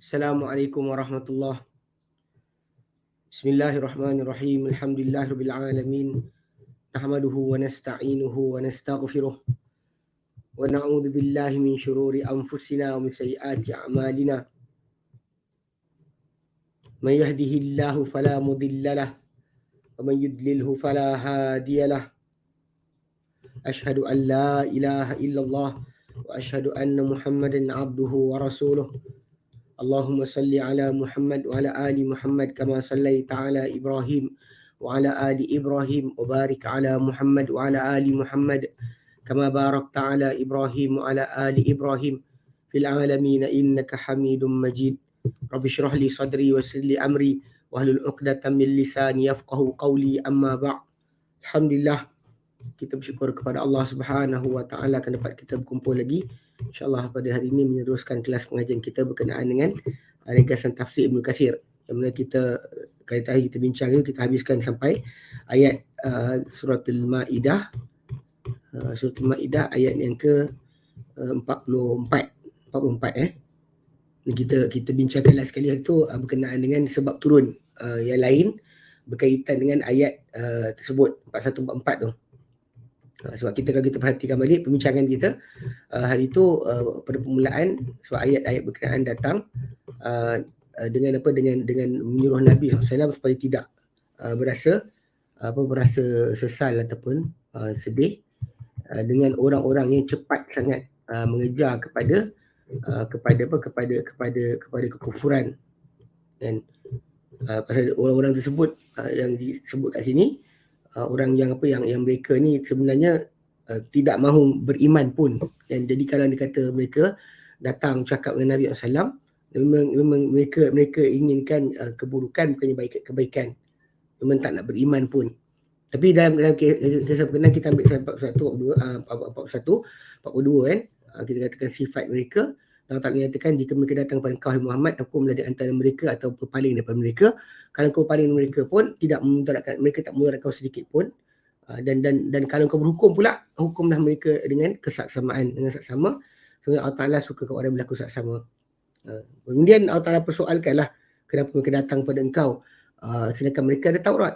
Assalamualaikum warahmatullahi. Bismillahirrahmanirrahim. Alhamdulillahirabbil alamin. Nahmaduhu wa nasta'inuhu wa nastaghfiruh. Wa na'udzu billahi min shururi anfusina wa min sayyiati a'malina. Man yahdihillahu fala mudilla lahu wa man yudlilhu fala hadiya lahu. Ashhadu an la ilaha illallah wa ashhadu anna Muhammadan 'abduhu wa rasuluh. Allahumma salli ala Muhammad wa ala ali Muhammad kama sallaita ala Ibrahim wa ala ali Ibrahim wa barik ala Muhammad wa ala ali Muhammad kama barakta ala Ibrahim wa ala ali Ibrahim fil alamin innaka Hamidum Majid. Rabbi shrah li sadri wa yassir li amri wahlul 'uqdatam min lisani yafqahu qawli, amma ba'd. Alhamdulillah, kita bersyukur kepada Allah Subhanahu wa taala kerana dapat kita berkumpul lagi InsyaAllah pada hari ini meneruskan kelas pengajian kita berkenaan dengan ringkasan tafsir Ibnu Katsir. Yang mana kita kali tadi kita bincang itu, kita habiskan sampai ayat suratul Maidah. Suratul Maidah ayat yang ke 44. Kita bincangkanlah sekali hari itu berkenaan dengan sebab turun yang lain berkaitan dengan ayat tersebut 4144 tu. Sebab kalau kita perhatikan balik perbincangan kita hari itu pada permulaan, sebab ayat-ayat berkenaan datang dengan menyuruh Nabi SAW supaya tidak berasa sesal ataupun sedih dengan orang-orang yang cepat sangat mengejar kepada kekufuran. Dan pasal orang-orang tersebut yang disebut kat sini, orang yang mereka ni sebenarnya tidak mahu beriman pun. Dan jadi kalau dikata mereka datang cakap dengan Nabi SAW, memang mereka inginkan keburukan, bukannya kebaikan. Memang tak nak beriman pun. Tapi dalam kisah berkenaan kita ambil 41, kan, kita katakan sifat mereka. Allah Ta'ala menyatakan, jika mereka datang kepada engkau Muhammad, aku meladi antara mereka atau berpaling daripada mereka. Kalau kau paling mereka pun tidak memudaratkan, mereka tak memudaratkan kau sedikit pun. Dan kalau kau berhukum pula, hukumlah mereka dengan kesaksamaan, dengan saksama. Sebab Allah Ta'ala suka kepada orang berlaku saksama. Kemudian Allah Ta'ala persoalkanlah, kenapa mereka datang kepada engkau sedangkan mereka ada Taurat,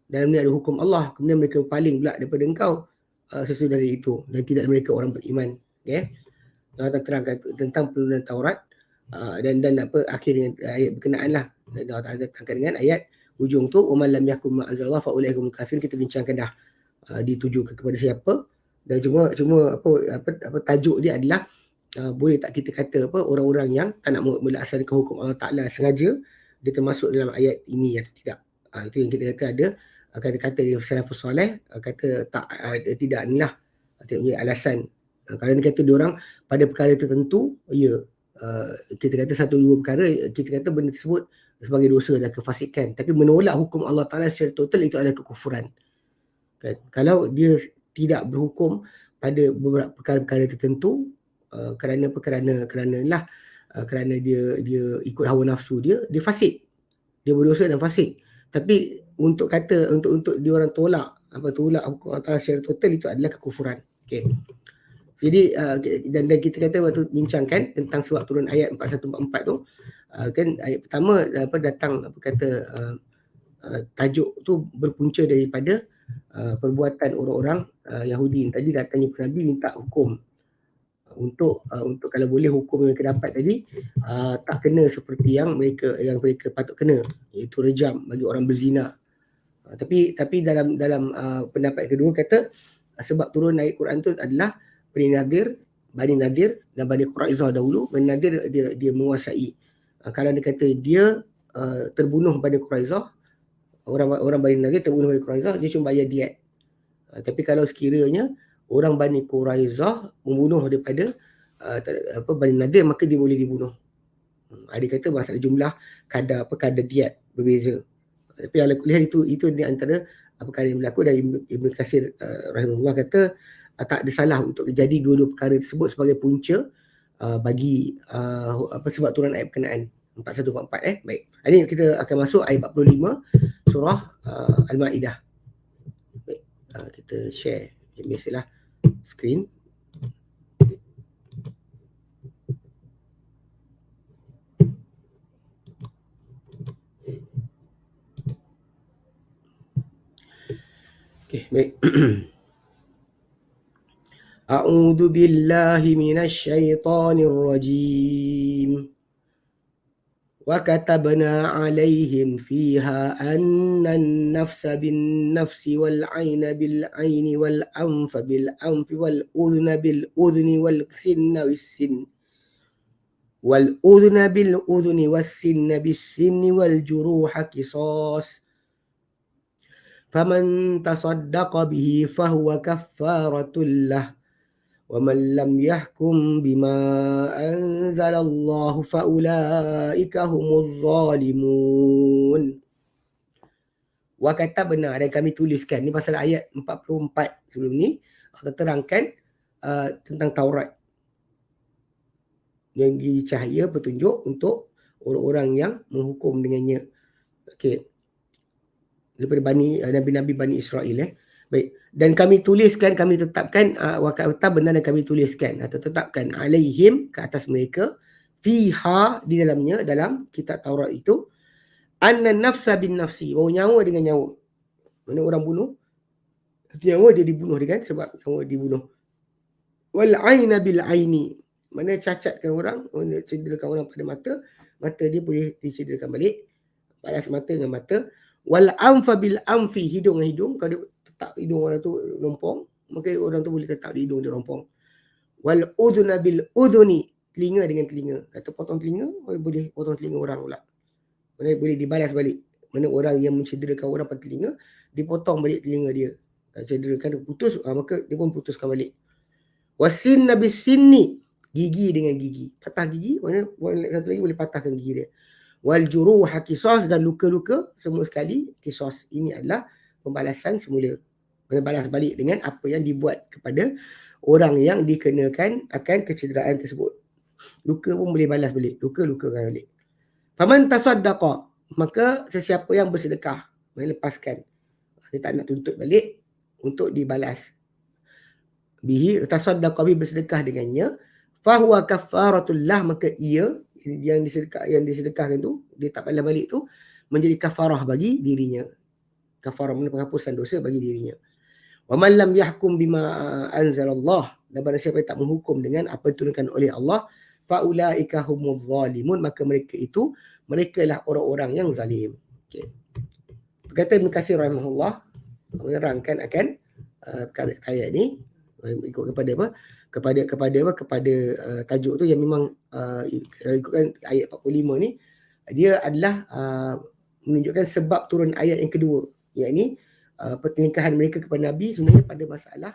dalam ni ada hukum Allah. Kemudian mereka berpaling pula daripada engkau sesuai dari itu, dan tidak mereka orang beriman. Okay? Allah Ta'ala terangkan tentang penurunan Taurat dan akhirnya ayat berkenaan lah. Dan Allah Ta'ala terangkan dengan ayat ujung tu, "Wa man lam yakum ma anzalallah fa ulaika humul kafirun." Kita bincangkan dah ditujukan kepada siapa, dan cuma tajuk dia adalah boleh tak kita kata orang-orang yang tak nak melaksanakan hukum Allah Ta'ala sengaja, dia termasuk dalam ayat ini atau tidak. Itu yang kita kata ada kata-kata yang salafus soleh kata tak, tidak inilah, tidak punya alasan. Kalau dia kata diorang pada perkara tertentu, ya, kita kata satu dua perkara, kita kata benda tersebut sebagai dosa dan kefasikan. Tapi menolak hukum Allah Ta'ala secara total, itu adalah kekufuran. Kan? Kalau dia tidak berhukum pada beberapa perkara-perkara tertentu, kerana dia ikut hawa nafsu dia fasik. Dia berdosa dan fasik. Tapi untuk diorang tolak hukum Allah Ta'ala secara total, itu adalah kekufuran. Okey. Jadi dan kita kata waktu bincangkan tentang sebab turun ayat 4144 tu, kan ayat pertama datang tajuk tu berpunca daripada perbuatan orang-orang Yahudi. Tadi datangnya Nabi minta hukum untuk kalau boleh hukum yang mereka dapat tadi tak kena seperti yang mereka patut kena, iaitu rejam bagi orang berzina. Tapi dalam pendapat kedua kata sebab turun ayat Quran tu adalah Bani Nadir dan Bani Quraizah dahulu. Bani Nadir dia menguasai. Kalau dia kata dia terbunuh Bani Quraizah, orang Bani Nadir terbunuh Bani Quraizah, dia cuma bayar diat. Tapi kalau sekiranya orang Bani Quraizah membunuh daripada Bani Nadir, maka dia boleh dibunuh. Dia kata masalah jumlah kadar diat berbeza. Tapi ala kuliah itu di antara perkara yang berlaku. Dan Ibnu Katsir rahimahullah kata tak ada salah untuk jadi dua-dua perkara tersebut sebagai punca bagi sebab turun ayat berkenaan 4144. Baik. Hari ini kita akan masuk ayat 45 surah Al-Maidah. Baik. Kita share biasalah skrin. Okey, baik. A'udzu billahi minasy syaithanir rajim. Wa katabna 'alaihim fiha annan nafsa bin nafsi wal 'aina bil 'aini wal anfa bil anfi wal udhna bil udhni wal sinna bis sin wal udhna bil udhni was sinna bis sinni wal juruha qisas. Faman tasaddaqa bihi fahuwa kaffaratul lah. وَمَنْ لَمْ يَحْكُمْ بِمَا أَنْزَلَ اللَّهُ فَأُولَئِكَ هُمُ الظَّالِمُونَ. Wa kata benar dan kami tuliskan. Ni pasal ayat 44 sebelum ni. Allah terangkan tentang Taurat. Yang dicahaya petunjuk untuk orang-orang yang menghukum dengannya. Okey. Daripada Nabi-Nabi Bani Israel. Baik. Dan kami tuliskan, kami tetapkan wakata benar dan kami tuliskan atau tetapkan alaihim ke atas mereka fiha di dalamnya, dalam kitab Taurat itu, anna nafsa bin nafsi, bahawa nyawa dengan nyawa. Mana orang bunuh, nyawa dia dibunuh dengan sebab nyawa dibunuh. Wal aina bil aini, mana cacatkan orang, mana cederakan orang pada mata, mata dia boleh dicederakan balik, balas mata dengan mata. Wal anfa bil anfi, hidung dengan hidung, kalau dia tetap hidung orang tu rompong, maka orang tu boleh tetap di hidung dia rompong. Wal udhuna bil udhuni, telinga dengan telinga. Kata potong telinga, boleh potong telinga orang pula. Mana boleh dibalas balik. Mana orang yang mencederakan orang pada telinga, dipotong balik telinga dia. Kalau cederakan dia putus, maka dia pun putuskan balik. Wasinna bis sinni, gigi dengan gigi. Patah gigi, mana satu lagi boleh patahkan gigi dia. Wal juruha qisas, dan luka-luka semua sekali qisas. Ini adalah pembalasan semula. Balas balik dengan apa yang dibuat kepada orang yang dikenakan akan kecederaan tersebut. Luka pun boleh balas balik. Luka-luka kan balik. Faman tasaddaqa, maka sesiapa yang bersedekah, melepaskan. Dia tak nak tuntut balik untuk dibalas. Bihi tasaddaqa, bihi bersedekah dengannya. Fahuwa kafaratullah, maka ia yang disedekahkan tu, dia tak balas balik tu, menjadi kafarah bagi dirinya. Kafarah, penghapusan dosa bagi dirinya. Wa man lam yahkum bima anzalallah, dan barang siapa yang tak menghukum dengan apa yang diturunkan oleh Allah, fa ulaika humuz zalimun, maka mereka lah orang-orang yang zalim. Okey. Berkata Ibn Katsir rahimahullah menerangkan akan ayat ni ikut kepada apa? Kepada tajuk tu yang memang ikutkan ayat 45 ni, dia adalah menunjukkan sebab turun ayat yang kedua, iaitu pertelingkahan mereka kepada Nabi sebenarnya pada masalah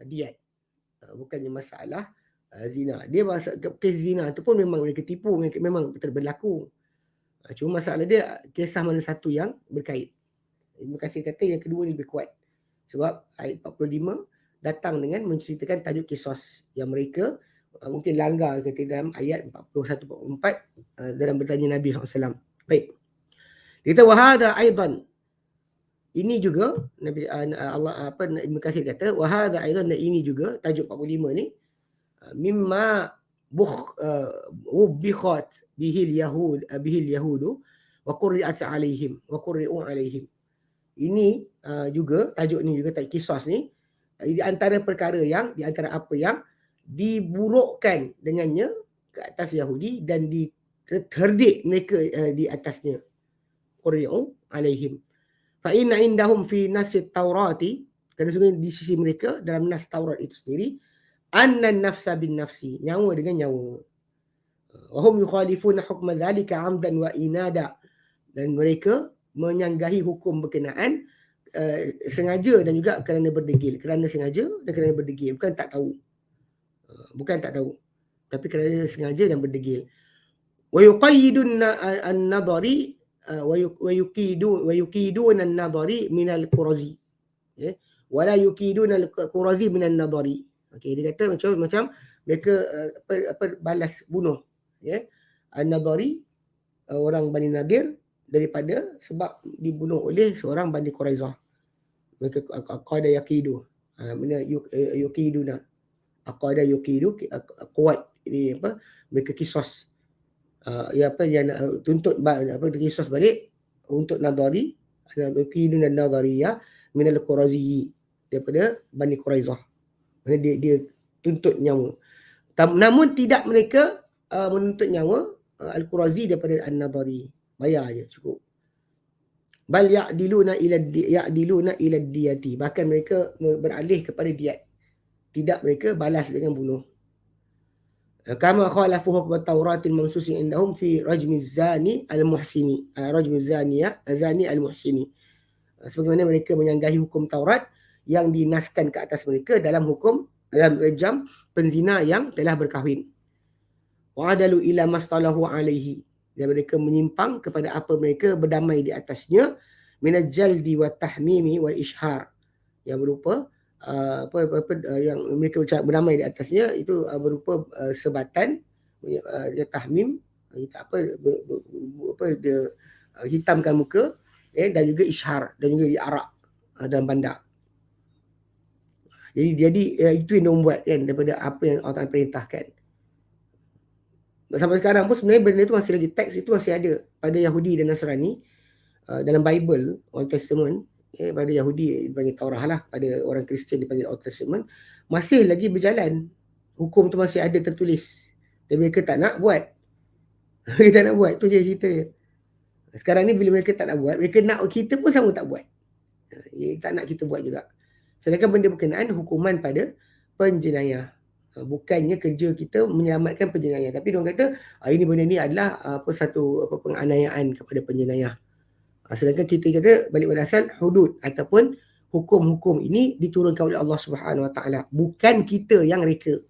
diat, bukannya masalah zina. Dia kes zina tu pun memang mereka tipu, memang berlaku. Cuma masalah dia kisah mana satu yang berkait. Ibn Katsir kata yang kedua ni lebih kuat, sebab ayat 45 datang dengan menceritakan tajuk kisos yang mereka mungkin langgar ketika dalam ayat 41-44 dalam bertanya Nabi SAW. Baik. Dia kata wahada aidan, ini juga Nabi Allah Ibn Katsir kata wahada aidan, ini juga tajuk 45 ni mimma bikhat bihil yahudu wa qurri'at alaihim wa qurri'u alaihim. Ini juga tajuk ni juga tajuk kisos ni di antara perkara yang, di antara apa yang diburukkan dengannya ke atas Yahudi dan diterdik mereka di atasnya. Qurri'u alaihim. Fa inna indahum fi nasit taurati, kerana sungguh di sisi mereka dalam nas Taurat itu sendiri, anna nafsa bin nafsi, nyawa dengan nyawa. Wa hum yukhalifuna hukma dhalika amdan wa inada, dan mereka menyanggahi hukum berkenaan sengaja dan juga kerana berdegil. Kerana sengaja dan kerana berdegil, bukan tak tahu. Bukan tak tahu, tapi kerana sengaja dan berdegil. Wa yuqayyidun an-nadari wa yuqidun an-nadari min al-Qurazi. Ya. Wala yuqidun al-Qurazi min an-nadari. Okey, dia kata macam mereka balas bunuh, ya. An-Nadari, orang Bani Nadir, daripada sebab dibunuh oleh seorang Bani Quraizah. Mereka aqada yaqidu, mana yuqiduna, aqada yuqidu, kuat ini apa, mereka kisos, yang tuntut kisos balik untuk Nadari, yuqiduna an-Nadariyah, minal Qurazi, daripada Bani Quraizah. Maksudnya dia tuntut nyawa. Namun tidak mereka menuntut nyawa Al-Qurazi daripada An-Nadari. Bayar je cukup. Bal ya'diluna ila diyati. Bahkan mereka beralih kepada diat. Tidak mereka balas dengan bunuh. Kama khalafu hukm at-Taurat al-mansus indahum fi rajmi zani al-muhsini. Rajmi zani al-muhsini. Sebagaimana mereka menyanggahi hukum Taurat yang dinaskan ke atas mereka dalam rejam penzina yang telah berkahwin. Wa'adalu ila mastalahu alaihi. Dan mereka menyimpang kepada apa mereka berdamai di atasnya, minal jaldi wa tahmimi wal ishar, yang berupa yang mereka berdamai di atasnya itu berupa sebatan, tahmim, hitamkan muka, dan juga ishar, dan juga diarak dalam bandar. Jadi itu yang dia buat kan, daripada apa yang Allah Ta'ala perintahkan. Sampai sekarang pun sebenarnya benda itu masih lagi, teks itu masih ada pada Yahudi dan Nasrani. Dalam Bible, Old Testament, pada Yahudi dipanggil Taurah lah, pada orang Kristian dipanggil Old Testament, masih lagi berjalan. Hukum tu masih ada tertulis. Dan mereka tak nak buat. Mereka tak nak buat, tu je cerita dia. Sekarang ni bila mereka tak nak buat, mereka nak kita pun sama tak buat. Tak nak kita buat juga. Sedangkan benda berkenaan hukuman pada penjenayah. Bukannya kerja kita menyelamatkan penjenayah, tapi diorang kata ini benda ni adalah satu penganiayaan kepada penjenayah. Sedangkan kita kata balik pada asal, hudud ataupun hukum-hukum ini diturunkan oleh Allah Subhanahu Wa Taala, bukan kita yang reka.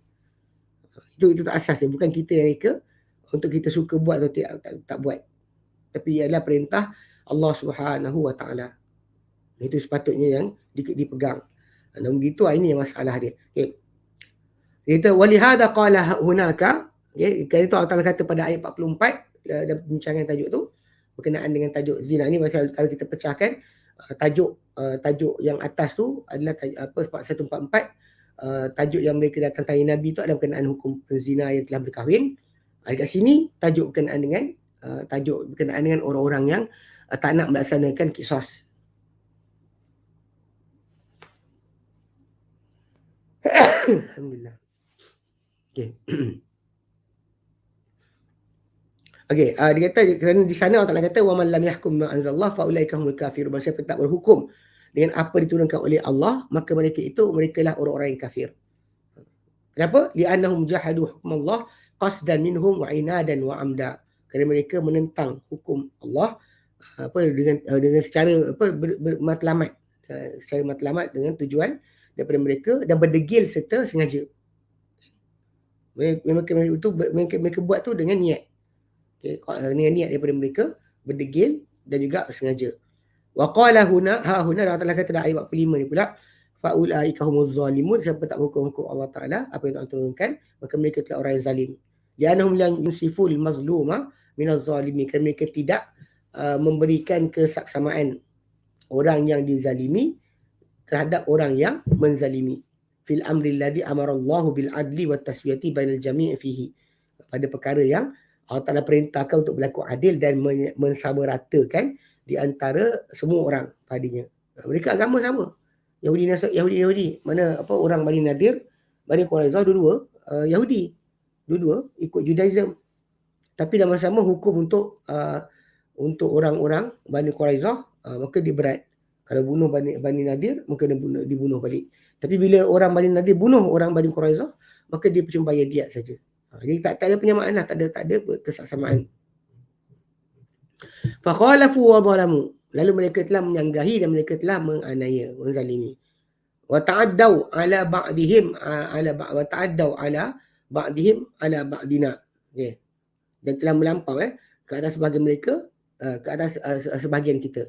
Itu asas dia, bukan kita yang reka untuk kita suka buat atau tak buat. Tapi ia adalah perintah Allah Subhanahu Wa Taala. Itu sepatutnya yang dipegang. Namun begitu, ini yang masalah dia. Okay. Dia kata walihada qala hunaka, okey, kerana itu Allah Taala kata pada ayat 44 dalam perbincangan tajuk tu berkenaan dengan tajuk zina ni. Kalau kita pecahkan tajuk yang atas tu adalah 144, tajuk yang mereka datang tanya Nabi tu adalah berkenaan hukum zina yang telah berkahwin. Dekat sini tajuk berkenaan dengan orang-orang yang tak nak melaksanakan qisas. Alhamdulillah. Okey. Okey, dia kata kerana di sana Allah Taala kata wa man lam yahkum bima anzalallah fa ulaika humul kafirun. Barang siapa tak berhukum dengan apa diturunkan oleh Allah, maka merekalah orang-orang yang kafir. Kenapa? Li'annahum jahadu hukmallah qasdan minhum wa inadan wa amda. Kerana mereka menentang hukum Allah dengan secara matlamat, dengan tujuan daripada mereka dan berdegil serta sengaja. Mereka buat tu dengan niat. Okay, dengan niat daripada mereka, berdegil dan juga sengaja. Wa qala huna Allah Taala kata dalam ayat 45 ni pula, fa ulaika humuz zalimun, siapa tak hukum Allah Taala apa yang Allah turunkan, maka mereka adalah orang yang zalim. Li'annahum lam yusiful mazluma minaz zalimin, kerana mereka tidak memberikan kesaksamaan orang yang dizalimi terhadap orang yang menzalimi. Fil amri alladhi amara Allahu bil adli wat taswiyati bainal jami' fihi, pada perkara yang Allah Ta'ala perintahkan untuk berlaku adil dan mensamaratakan di antara semua orang padanya. Mereka agama sama. Yahudi. Mana orang Bani Nadir, Bani Quraizah dua-dua Yahudi. Dua-dua ikut Judaism. Tapi dalam sama hukum untuk orang-orang Bani Quraizah, maka dia berat. Kalau bunuh Bani Nadir, maka dia dibunuh balik. Tapi bila orang Bani Nadir bunuh orang Bani Quraizah, maka dia cuma bayar diat saja. Jadi tak ada penyamaan lah, tak ada kesaksamaan. Fa khalafu wa zalamu, lalu mereka telah menyanggahi dan mereka telah menganiaya, menzalimi. Wa ta'addau ala ba'dihim ala ba'dina. Okey. Dan telah melampau ke atas sebahagian mereka, ke atas sebahagian kita.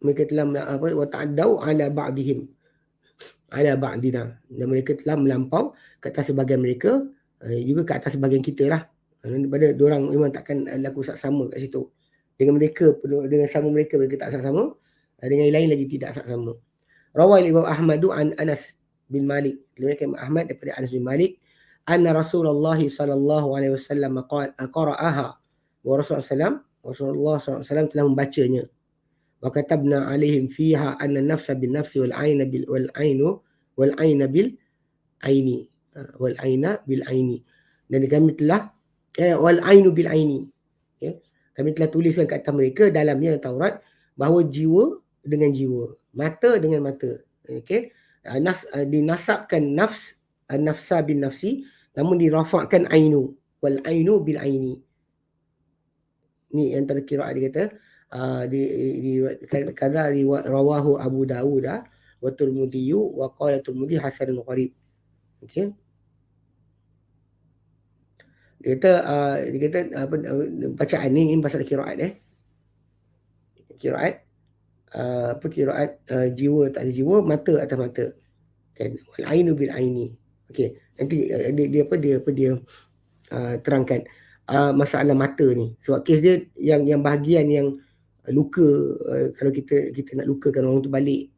Mereka telah wa ta'addau ala ba'dihim ala ba'dina, dan mereka telah melampau ke atas sebahagian mereka, juga ke atas sebahagian kita lah. Daripada diorang memang takkan laku saksama kat situ. Dengan sama mereka tak saksama, dengan yang lain lagi tidak saksama. Rawai Imam Ahmadu an Anas bin Malik, diriwayatkan Imam Ahmad daripada Anas bin Malik, anna Rasulullah sallallahu alaihi wasallam qara'aha, wa Rasulullah sallam Rasulullah SAW telah membacanya. Wa katabna alaihim fiha anna nafsa bin nafsi wal aina bil bil aini. Wal aina bil aini. Dan kami telah wal ainu bil aini. Okay. Kami telah tuliskan kat atas mereka dalamnya Taurat bahawa jiwa dengan jiwa, mata dengan mata. Okey. Dinasabkan nafsa bin nafsi, namun dirafakkan ainu, wal ainu bil aini. Ni antara qiraat dia kata di kadza rawahu Abu Dawud wa Tirmidzi wa qala Tirmidzi hasanun gharib. Okey. Dia kata apa bacaan ni pasal qiraat qiraat qiraat jiwa tak ada jiwa, mata atas mata, kan, wal ainu bil aini. Okey, nanti dia terangkan masalah mata ni. Sebab kes dia yang bahagian yang luka, kalau kita nak lukakan orang tu balik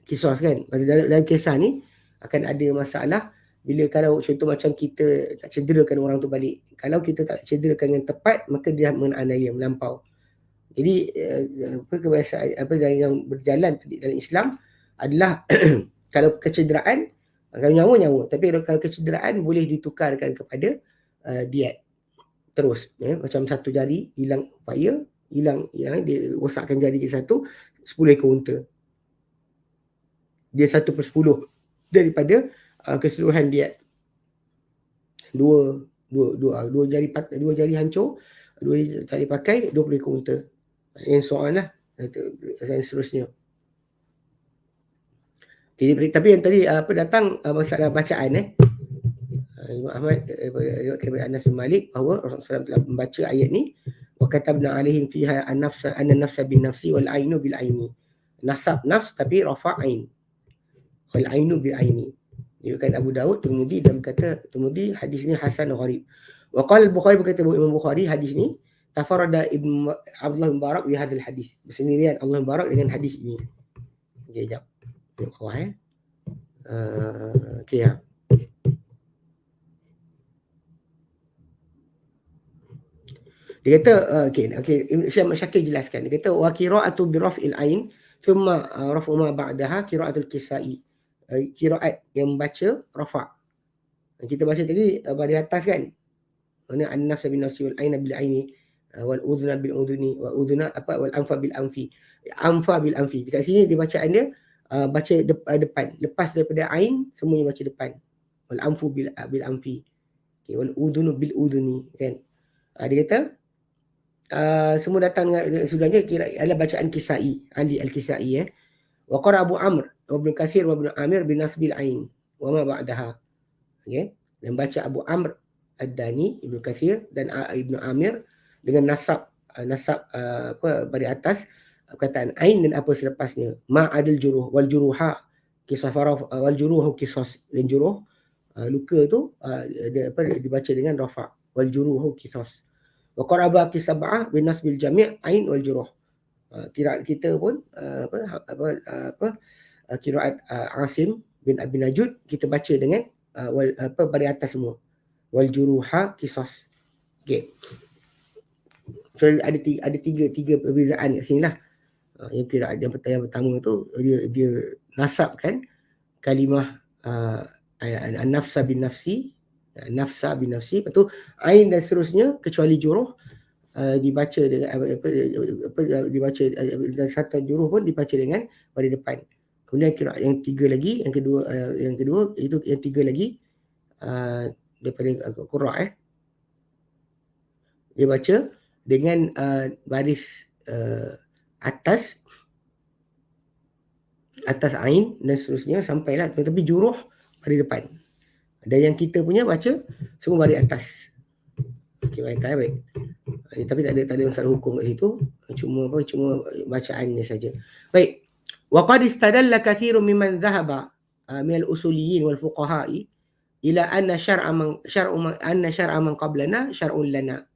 kisos, kan. Dalam kisah ni akan ada masalah bila kalau contoh macam kita tak cederakan orang tu balik. Kalau kita tak cederakan dengan tepat, maka dia menganiaya, melampau. Jadi kebiasaan yang berjalan dalam Islam adalah kalau kecederaan, kalau nyawa, tapi kalau kecederaan boleh ditukarkan kepada diat terus, macam satu jari hilang upaya, hilang dia rosakkan jari dia satu, 10 ekor unta. Dia 1/10 daripada keseluruhan diat. Dua jari hancur, dua jari pakai, 20 ekor unta. Yang soal lah, dan seterusnya. Okay, tapi yang tadi datang masalah bacaan Imam Ahmad daripada Anas bin Malik bahawa Rasulullah SAW telah membaca ayat ni, wa katabna alaihim fiha anna nafsa bin nafsi wal ainu bil aini. Nasab nafs tapi rafa' ain. Wal ainu bil aini. Diriwayatkan Abu Dawud, Tirmidzi, dan berkata Tirmidzi hadis ni hasan gharib. Wa qala al-Bukhari, berkata Imam Bukhari, hadis ni tafarrada Ibn Abdullah bin Barak bi hadzal hadis. Bersendirian Allah bin Barak dengan hadis ini. Okey, jap. Tengok bawah okey ya. Dia kata okey Syekh Syakir jelaskan. Dia kata wa qira'atu bi raf'il ain thumma raf'u ma ba'daha qira'atul kisai. Qiraat yang membaca rafa'. Kita baca tadi dari atas, kan. Mana an-nafs bin nafsi wal aina bil aini wal udhuna bil udhuni wa udhuna wal anfa bil anfi. Anfa bil anfi. Dekat sini dia bacaan dia baca depan. Lepas daripada ain semuanya baca depan. Wal anfu bil anfi. Okay, wal udhunu bil udhuni, kan. Dia kata semua datang sudahnya kira adalah bacaan Kisai, Ali al-Kisai. Wa qara Abu Amr wa Ibn Katsir wa Ibn Amir bin nasbil ain wa ma ba'daha. Okey, dan baca Abu Amr Ad-Dani, Ibn Katsir dan Ibn Amir dengan nasab pada atas perkataan ain dan apa selepasnya. Ma adil juruh wal juruha kisafara wal juruhu qisas, dan juruh luka tu dibaca dengan rafa' wal juruhu qisas. Wa qaraba kisab'ah bin nasbil jami' ain wal juruh. Qiraat kita pun qiraat Asim bin Abi Najud, kita baca dengan pada atas semua. Wal juruha qisas. Okey. So ada tiga perbezaan kat sini lah. Yang qiraat yang pertama tu dia nasabkan kalimah an-nafsa bin nafsi, lepas tu ain dan seterusnya kecuali juruh dibaca dengan dibaca dan satu juruh pun dibaca dengan pada depan. Kemudian qiraat yang kedua itu yang tiga lagi daripada qurra dia baca dengan baris atas ain dan seterusnya sampailah, tapi juruh pada depan. Dan yang kita punya baca semua baris atas. Okey, baik. Tapi tak ada masalah hukum kat situ. Cuma bacaannya saja. Baik. Wa qad istadalla katsirun mimman dhahaba min al-usuliyyin wal fuqaha'i ila anna syar'a man qablana syar'un lana.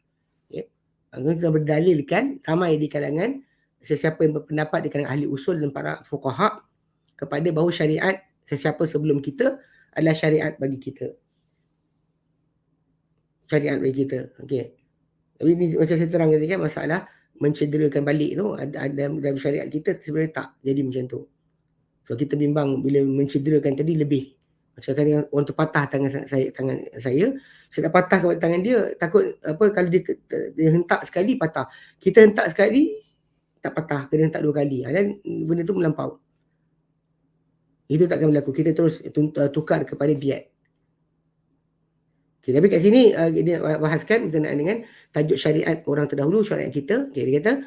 Kita berdalilkan ramai di kalangan sesiapa yang berpendapat di kalangan ahli usul dan para fuqaha kepada bahawa syariat sesiapa sebelum kita adalah syariat bagi kita. Okey. Tapi ni macam saya terang tadi, kan, masalah mencederakan balik tu, dalam syariat kita sebenarnya tak jadi macam tu. So kita bimbang bila mencederakan tadi lebih. Macam kata orang tu patah tangan saya nak patah kat tangan dia, takut kalau dia hentak sekali patah. Kita hentak sekali tak patah, kena hentak 2 kali. Dan benda tu melampau. Itu takkan berlaku. Kita terus tukar kepada diat. Okay, tapi kat sini dia nak bahaskan berkenaan dengan tajuk syariat orang terdahulu, syariat kita. Okay, dia kata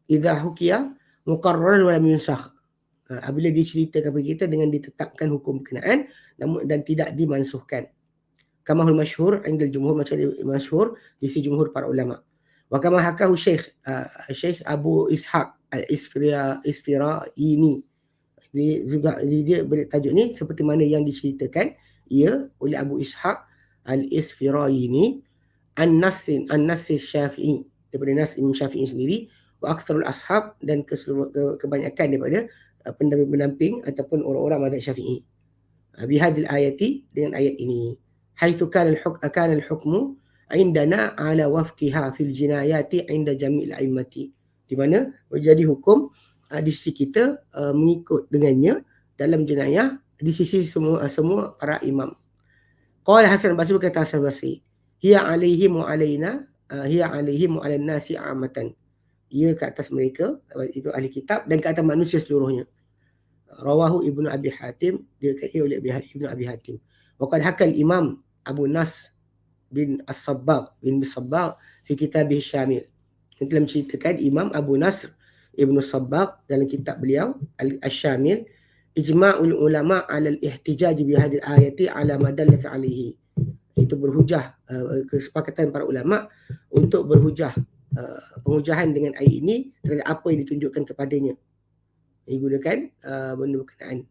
idza hukiya muqarraran wa lam yunsakh. Apabila diceritakan kepada kita dengan ditetapkan hukum berkenaan dan tidak dimansuhkan. Kama hul masyhur indal jumhur, macam masyhur di sisi jumhur para ulama. Wa kama hakahu Syekh Abu Ishaq Al-Isfiraini. Dia bertajuk ni seperti mana yang diceritakan oleh Abu Ishaq Al-Isfiraini an-Nas Syafi'i, daripada Nas Imam Syafi'i sendiri, wa aktsarul ashab, dan kebanyakan daripada pendamping ataupun orang-orang mazhab Syafi'i, bihadil ayati, dengan ayat ini, haitsu kana al-hukmu indana ala wafqiha fil jinayati inda jami'il a'immati, di mana menjadi hukum di sisi kita mengikut dengannya dalam jenayah di sisi semua para imam. Qala Hasan Basri, berkata Hasan Basri, hiya alaihim wa alaina, hiya alaihim wa alan nasi amatan. Ia ke atas mereka, itu ahli kitab, dan ke atas manusia seluruhnya. Rawahu Ibnu Abi Hatim, diriwayatkan oleh Ibnu Abi Hatim. Wa qad hakal Imam Abu Nas bin As-Sabbagh fi kitabih Syamil. Yang telah menceritakan Imam Abu Nasr Ibnu Sabbagh dalam kitab beliau Al-Syamil, ijma'ul ulama 'ala al-ihtijaj bi hadhihi al-ayati 'ala ma dallat 'alaihi. Itu berhujah, kesepakatan para ulama untuk berhujah, penghujahan dengan ayat ini terhadap apa yang ditunjukkan kepadanya. Digunakan benda berkenaan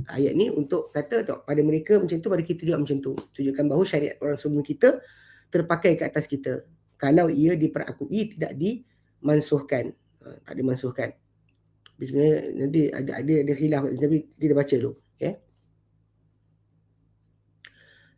ayat ni untuk kata pada mereka macam tu, pada kita juga macam tu. Tunjukkan bahawa syariat orang sebelum kita terpakai ke atas kita kalau ia diperakui, tidak dimansuhkan. Tak dimansuhkan. Sebenarnya nanti ada khilaf, tapi kita baca dulu. Okay.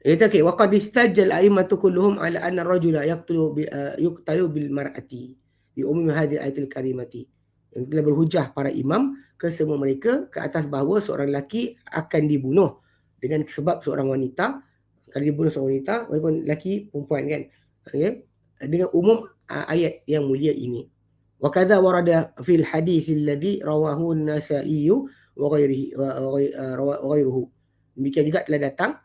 Itu okey. Wa qad istajjal a'immatu kulluhum ala anna ar-rajula yuqtalu bil mar'ati bi umum hadhihi ayatil karimati. Yang telah berhujah para imam ke semua mereka ke atas bahawa seorang lelaki akan dibunuh dengan sebab seorang wanita. Kalau dibunuh seorang wanita, walaupun lelaki perempuan kan. Okay. Dengan umum ayat yang mulia ini. Wa kadza warada fil hadits alladhi rawahu an-Nasa'i wa ghairuhu. Demikian juga telah datang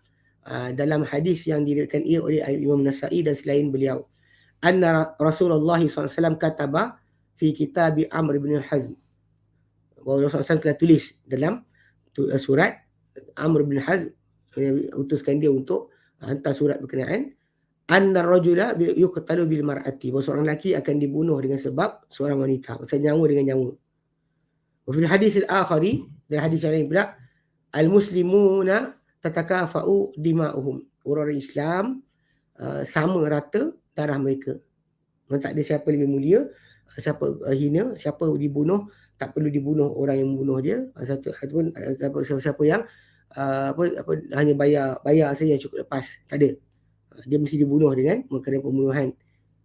dalam hadis yang diriwayatkan oleh Imam Nasa'i dan selain beliau, anna Rasulullah SAW kataba fi kitab Amr bin Hazm. Bahawa Rasulullah SAW telah tulis dalam surat Amr bin Hazm, utuskan dia untuk hantar surat berkenaan, anna rajula yuqtalu bil mar'ati, bahawa seorang lelaki akan dibunuh dengan sebab seorang wanita, maksudnya nyawa dengan nyawa. Wa fil hadis al-akhari, dan hadis yang lain pula, al-muslimuna tatakafa'u dima'uhum, orang Islam sama rata darah mereka. Tak ada siapa lebih mulia, siapa hina, siapa dibunuh, tak perlu dibunuh orang yang membunuh dia, ataupun siapa yang hanya bayar saja cukup lepas, tak ada. Dia mesti dibunuh dengan kerana pembunuhan.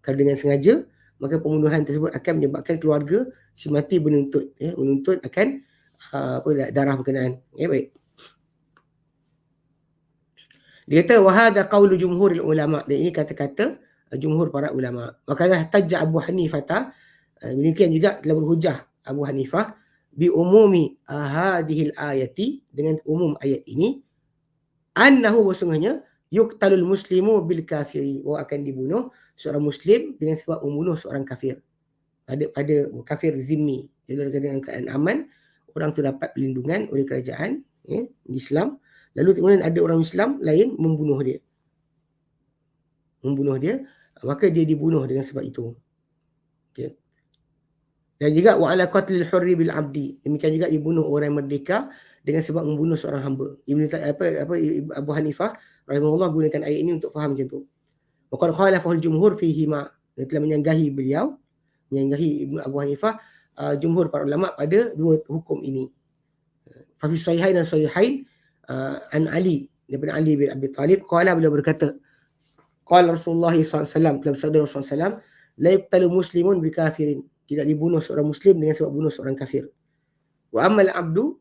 Kalau dengan sengaja, maka pembunuhan tersebut akan menyebabkan keluarga si mati menuntut akan darah berkenaan. Baik. Dia kata wahada qaulu jumhuril ulama, dan ini kata-kata jumhur para ulama. Maka tajja Abu Hanifah, demikian juga telah berhujah Abu Hanifah bi umumi hadhil ayati, dengan umum ayat ini, annahu, sesungguhnya yuqtalul muslimu bil kafiri, akan dibunuh seorang muslim dengan sebab membunuh seorang kafir. Pada kafir zimmi, jadi dengan keadaan aman, orang tu dapat perlindungan oleh kerajaan Islam. Lalu kemudian ada orang Islam lain membunuh dia, maka dia dibunuh dengan sebab itu. Okay. Dan juga wa ala qatlil hurri bil abdi, demikian juga dibunuh orang merdeka dengan sebab membunuh seorang hamba. Abu Hanifah rahimahullah gunakan ayat ini untuk faham macam tu. Wa qad khalafahul jumhur fihi ma, dia telah menyanggahi Ibnu Abu Hanifah jumhur para ulama pada dua hukum ini. Fa fi sahihain dan sahihain an Ali, daripada Ali bin Abi Talib, qala, beliau berkata, Qala Rasulullah SAW, dalam sabda Rasulullah SAW, la yuqtalu muslimun bi kafirin, tidak dibunuh seorang muslim dengan sebab bunuh seorang kafir. Wa ammal abdu,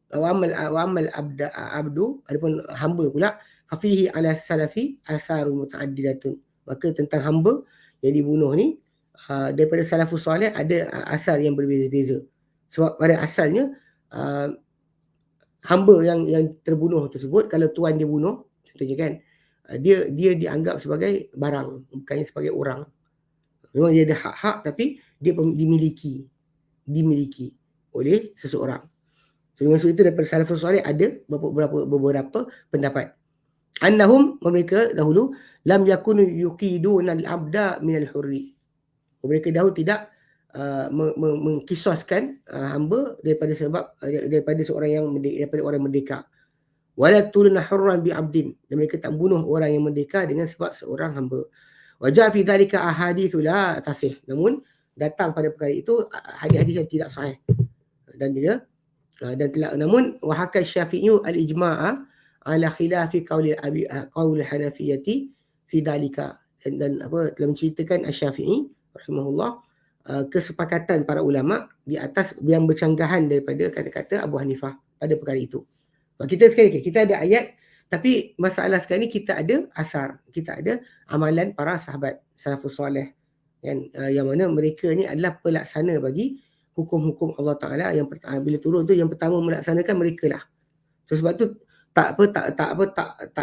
adapun hamba pula, fa fihi ala salafi atharun mutaaddidatun, maka tentang hamba yang dibunuh ni daripada salafus soleh ada asar yang berbeza-beza. Sebab pada asalnya hamba yang terbunuh tersebut, kalau tuan dia bunuh contohnya kan, dia dianggap sebagai barang, bukannya sebagai orang. Memang dia ada hak-hak, tapi dia dimiliki oleh seseorang. So, dengan sebab itu daripada salafus soleh ada beberapa pendapat. Annahum, mereka dahulu, lam yakunu yuqiduna al-abda min al-hurri. Mereka dahulu tidak mengkisaskan hamba daripada seorang yang daripada orang merdeka. Wala tuluna hurran bi abdin, dan mereka tak bunuh orang yang merdeka dengan sebab seorang hamba. Wajah fi dhalika ahaditsu la tasih, namun datang pada perkara itu hadis-hadis yang tidak sahih. Namun wahaka Syafi'i al-ijma'a ala khilafi qauli Hanafiyati fi dhalika, dan telah menceritakan Asy-Syafi'i rahimahullah kesepakatan para ulama di atas yang bercanggahan daripada kata-kata Abu Hanifah pada perkara itu. Kita ada ayat, tapi masalah sekarang ni kita ada asar, kita ada amalan para sahabat salafus soleh, yang mana mereka ni adalah pelaksana bagi hukum-hukum Allah Taala yang bila turun tu, yang pertama melaksanakan mereka lah. So sebab tu tak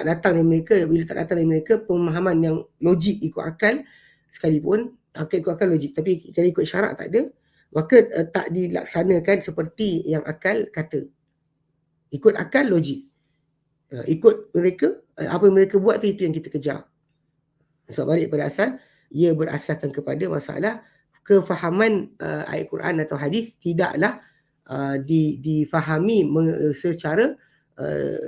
datang dari mereka, bila tak datang dari mereka pemahaman yang logik ikut akal sekalipun, ikut akal logik, tapi kalau ikut syarak tak ada, maka tak dilaksanakan seperti yang akal kata. Ikut akal logik, ikut mereka, apa yang mereka buat tu, itu yang kita kejar. So balik pada asal, ia berasaskan kepada masalah kefahaman ayat Quran atau hadis tidaklah difahami secara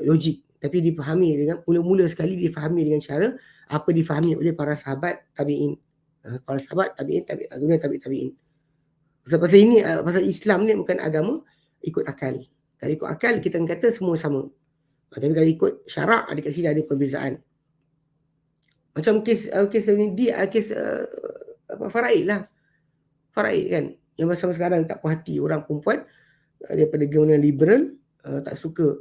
logik, tapi difahami dengan mula-mula sekali, difahami dengan cara apa difahami oleh para sahabat tabi'in, tabi'in. Pasal ini, pasal Islam ni bukan agama ikut akal. Kalau ikut akal kita kata semua sama, tapi kalau ikut syarak ada kat sini ada perbezaan. Macam kes faraid lah, faraid kan, yang masa sekarang tak puas hati orang perempuan daripada golongan liberal, tak suka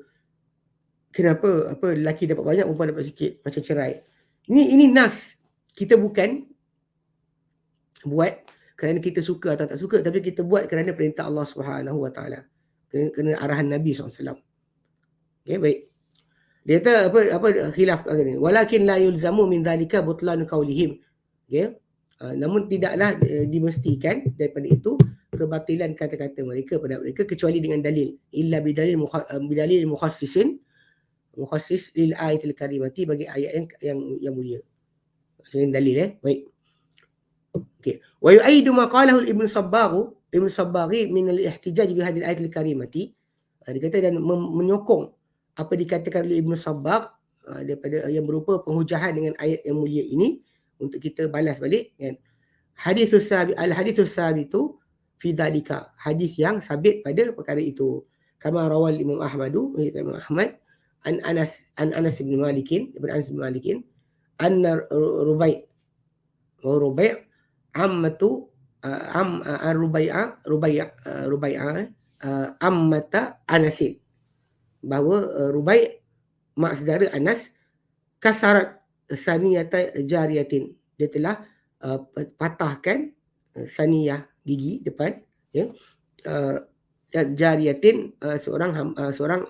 kenapa lelaki dapat banyak, perempuan dapat sikit, macam cerai. Ini nas, kita bukan buat kerana kita suka atau tak suka, tapi kita buat kerana perintah Allah Subhanahu Wa Taala, kerana arahan Nabi SAW. Okay, baik. Dia kata apa khilaf ni, walakin la yulzamu min dhalika butlan qaulihim. Okay. Namun tidaklah dimestikan daripada itu kebatilan kata-kata mereka pada mereka, kecuali dengan dalil, illa bidalil mukhassis lil ayatil karimati, bagi ayat yang mulia. Dengan dalil baik. Okey. Wa yu'aidu ma qalahu Ibn Sabbaghi min al-ihtijaj bi hadhihi al-ayatil karimati. Dia kata, dan menyokong apa dikatakan oleh Ibn Sabbagh daripada yang berupa penghujahan dengan ayat yang mulia ini, untuk kita balas balik kan. Hadithus sabitu fi dhalika, hadis yang sabit pada perkara itu. Kama rawal Imam Ahmadu, Imam Ahmad, an Anas bin Malikin, anna Rubai' ammatu Rubai'ah ammata Anasin, bahawa Rubai' mak saudara Anas, kasarat saniyata jariyatin, dia telah patahkan saniyah, gigi depan, ya, jariyatin, seorang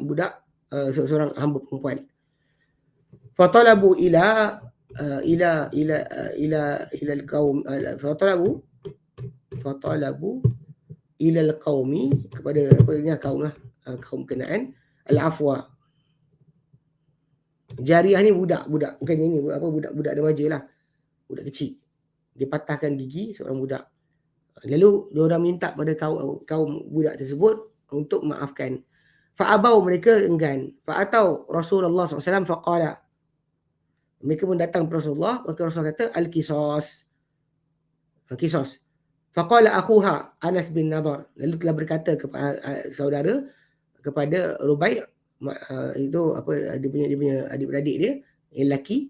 budak, seorang hamba perempuan. Fatalabu ila al-qaum, fatalabu ila al-qaumi, kepada kaum Kanaan, al-afwa. Jariah ni budak, bukannya ni budak remaja lah, budak kecil. Dia patahkan gigi seorang budak. Lalu diorang minta pada kaum budak tersebut untuk maafkan. Fa'abau, mereka enggan. Fa'atau Rasulullah SAW faqala, mereka pun datang kepada Rasulullah, maka Rasulullah kata al-qisas. Faqala akhuha Anas bin Nadhr, lalu telah berkata kepada saudara, kepada Rubai', itu dia punya adik-beradik dia yang lelaki,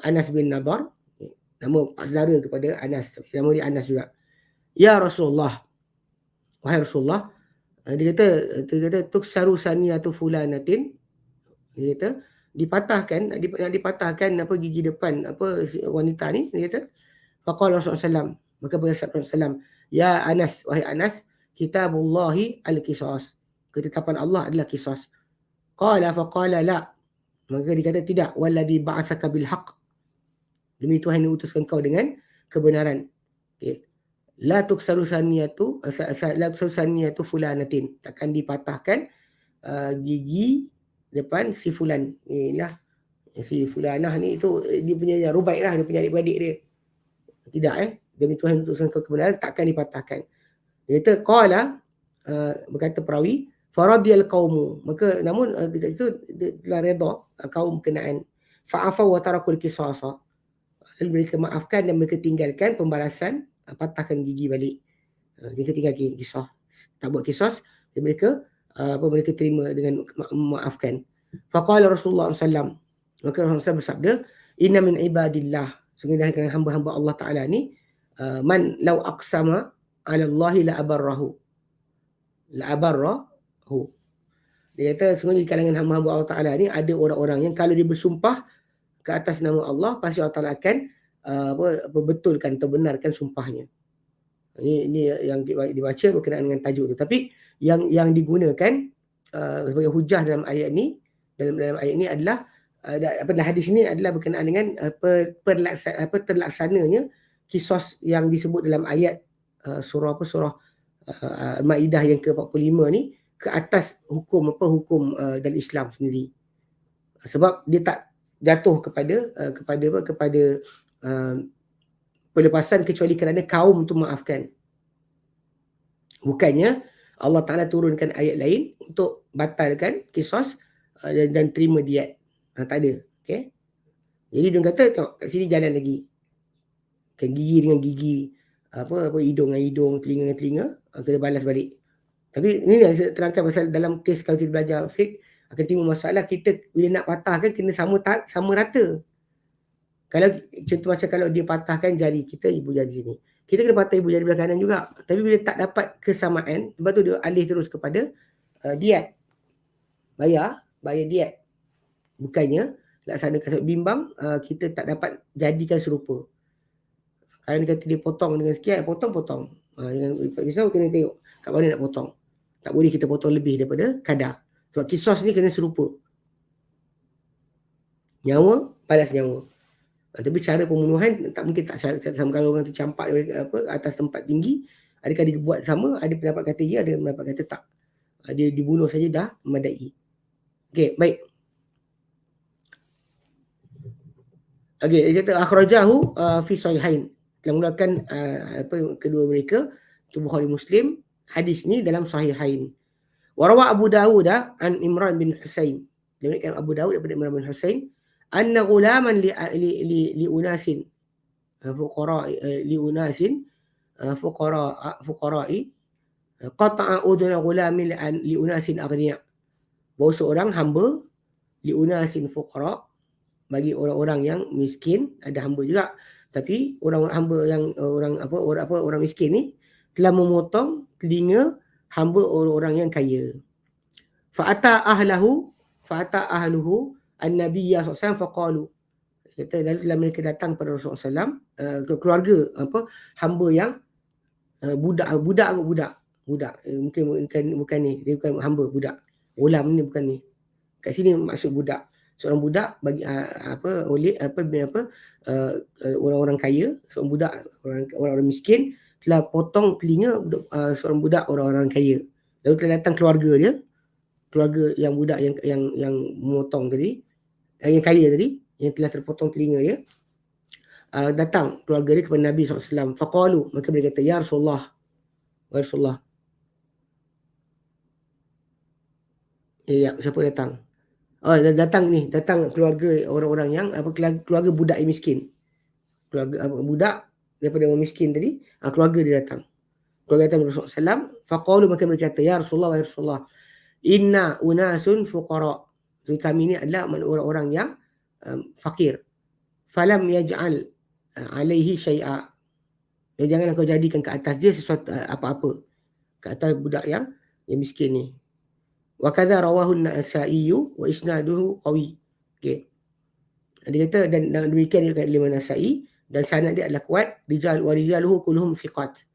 Anas bin Nadhr, nama pak saudara kepada Anas, nama dia Anas juga. Ya Rasulullah, wahai Rasulullah, dia kata tuksaru saniyatu fulanatin, dia kata dipatahkan apa gigi depan apa wanita ni, dia kata. Faqala Rasulullah SAW, maka bersabda Rasulullah, ya Anas, wahai Anas, kitabullahi al-qisas, ketetapan Allah adalah qisas. Faqala la, maka dia kata tidak, walladhi ba'athaka bil haqq, demi Tuhan yang utuskan kau dengan kebenaran. Okay. La tuksaru saniyatu fulanatin, takkan dipatahkan gigi depan si fulan. Inilah si fulanah ni, itu dia punya Rubaid lah, dia punya adik-beradik dia. Tidak, demi Tuhan utuskan kau kebenaran, takkan dipatahkan. Dia kata qala, berkata perawi, faradiyal qaumu, maka namun itu telah redha kaum berkenaan. Fa'afaw wa tarakul qisasa, lalu mereka maafkan dan mereka tinggalkan pembalasan, patahkan gigi balik. Mereka tinggalkan kisah, tak buat kisah, dan mereka mereka terima dengan memaafkan. Faqala Rasulullah SAW, maka Rasulullah bersabda, inna min ibadillah, sungguh dari hamba-hamba Allah Ta'ala ni, man law aqsama ala Allahi la abarrahu. Dia kata sungguh di kalangan hamba-hamba Allah Ta'ala ni ada orang-orang yang kalau dia bersumpah ke atas nama Allah, pasti Allah Ta'ala akan betulkan atau benarkan sumpahnya. Ini yang dibaca berkenaan dengan tajuk tu. Tapi yang digunakan sebagai hujah dalam ayat ni, dalam ayat ni adalah dalam hadis ini adalah berkenaan dengan terlaksananya kisos yang disebut dalam ayat surah Maidah yang ke-45 ni ke atas hukum dalam Islam sendiri. Sebab dia tak jatuh kepada pelepasan kecuali kerana kaum tu maafkan. Bukannya Allah Ta'ala turunkan ayat lain untuk batalkan kisos dan terima diat. Tak ada. Okay? Jadi dia kata, tengok kat sini jalan lagi. Kan gigi dengan gigi, hidung dengan hidung, telinga dengan telinga, kena balas balik. Tapi ini yang saya terangkan pasal dalam kes kalau kita belajar fiqh, akan timbul masalah kita bila nak patahkan kena sama rata. Kalau contoh macam kalau dia patahkan jari kita, ibu jari sini, kita kena patah ibu jari belah kanan juga. Tapi bila tak dapat kesamaan, sebab tu dia alih terus kepada diat. Bayar diat. Bukannya laksanakan bimbang, kita tak dapat jadikan serupa. Kalau dia kata dia potong dengan sekian, potong. Dengan misal kena tengok kat mana nak potong. Tak boleh kita potong lebih daripada kadar. Sebab kisos ni kena serupa. Nyawa balas nyawa. Tapi cara pembunuhan tak mungkin tak sama. Kalau orang tu campak atas tempat tinggi, adakah dia buat sama? Ada pendapat kata ya, ada pendapat kata tak. Dia dibunuh saja dah memadai. Okey, baik. Okey, dia kata akhrajahu fi sahihain. Telah mengeluarkan kedua mereka, itu Bukhari Muslim, hadis ni dalam sahihain. Wa rawa Abu Dawud an Imran bin Husain. Diriwayatkan Abu Dawud daripada Imran bin Husain, anna ghulaman li unasin fuqara fuqara'i qata'a udhuna ghulamin li unasin aghniya. Bahawa seorang hamba li unasin fuqara, bagi orang-orang yang miskin, ada hamba juga, tapi orang hamba yang orang miskin ni telah memotong telinga hamba orang-orang yang kaya. Fa'ata ahluhu an-nabiyya sallallahu alaihi wasallam faqalu. Kata dalam mereka datang pada Rasulullah SAW, keluarga hamba yang budak bukan ni, dia bukan hamba, budak. Ulam ni bukan ni. Kat sini maksud budak. Seorang budak bagi orang-orang kaya, seorang budak orang-orang miskin telah potong telinga seorang budak orang-orang kaya. Lalu telah datang keluarga yang budak yang memotong tadi, yang kaya tadi, yang telah terpotong telinga dia, datang keluarga dia kepada Nabi SAW. Faqalu, maka mereka kata, ya Rasulullah, siapa datang? Datang keluarga orang-orang yang keluarga budak yang miskin. Keluarga budak daripada orang miskin tadi, keluarga dia datang. Keluarga datang kepada Rasulullah SAW. Faqalu, maka mereka kata, ya Rasulullah, inna unasun fuqara. So, kami ni adalah orang-orang yang fakir. Falam yaj'al alaihi syai'a. Janganlah kau jadikan ke atas dia sesuatu apa-apa, ke atas budak yang miskin ni. Wa kadza rawahu an-Nasa'i wa isnaduhu qawi. Okey. Dia kata dan demikian juga Imam Nasa'i dan sanad dia adalah kuat, rijaluhu kulluhum thiqat.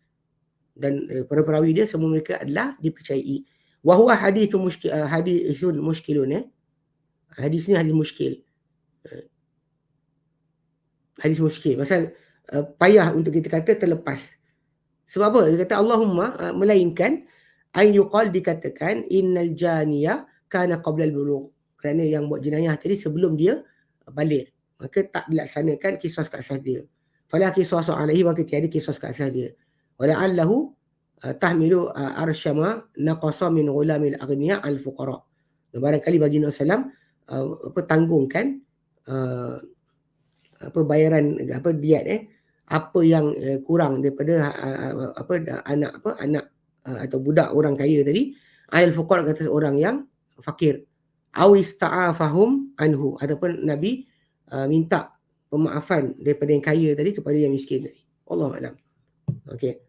Dan para perawi dia semua mereka adalah dipercayai. Wa huwa hadithun mushkilun. Hadis ni hadis muskil. Hadis muskil. Pasal payah untuk kita kata terlepas. Sebab apa? Dia kata Allahumma melainkan ay yuqal dikatakan innal janiya kana qabla al-bulugh. Kerana yang buat jenayah tadi sebelum dia balik. Maka tak dilaksanakan qisas kat atas dia. Fala qisasu alaihi, maka tiada qisas kat atas dia. Wala'allahu tahmilu arsyama naqasa min ghulamil aghniya al-fuqara. Barangkali bagi Nabi sallam tanggungkan bayaran diat apa yang kurang daripada anak atau budak orang kaya tadi, al fuqara kata orang yang fakir, au ista'afahum anhu, ataupun Nabi minta pemaafan daripada yang kaya tadi kepada yang miskin tadi. Allahu a'lam. Okey.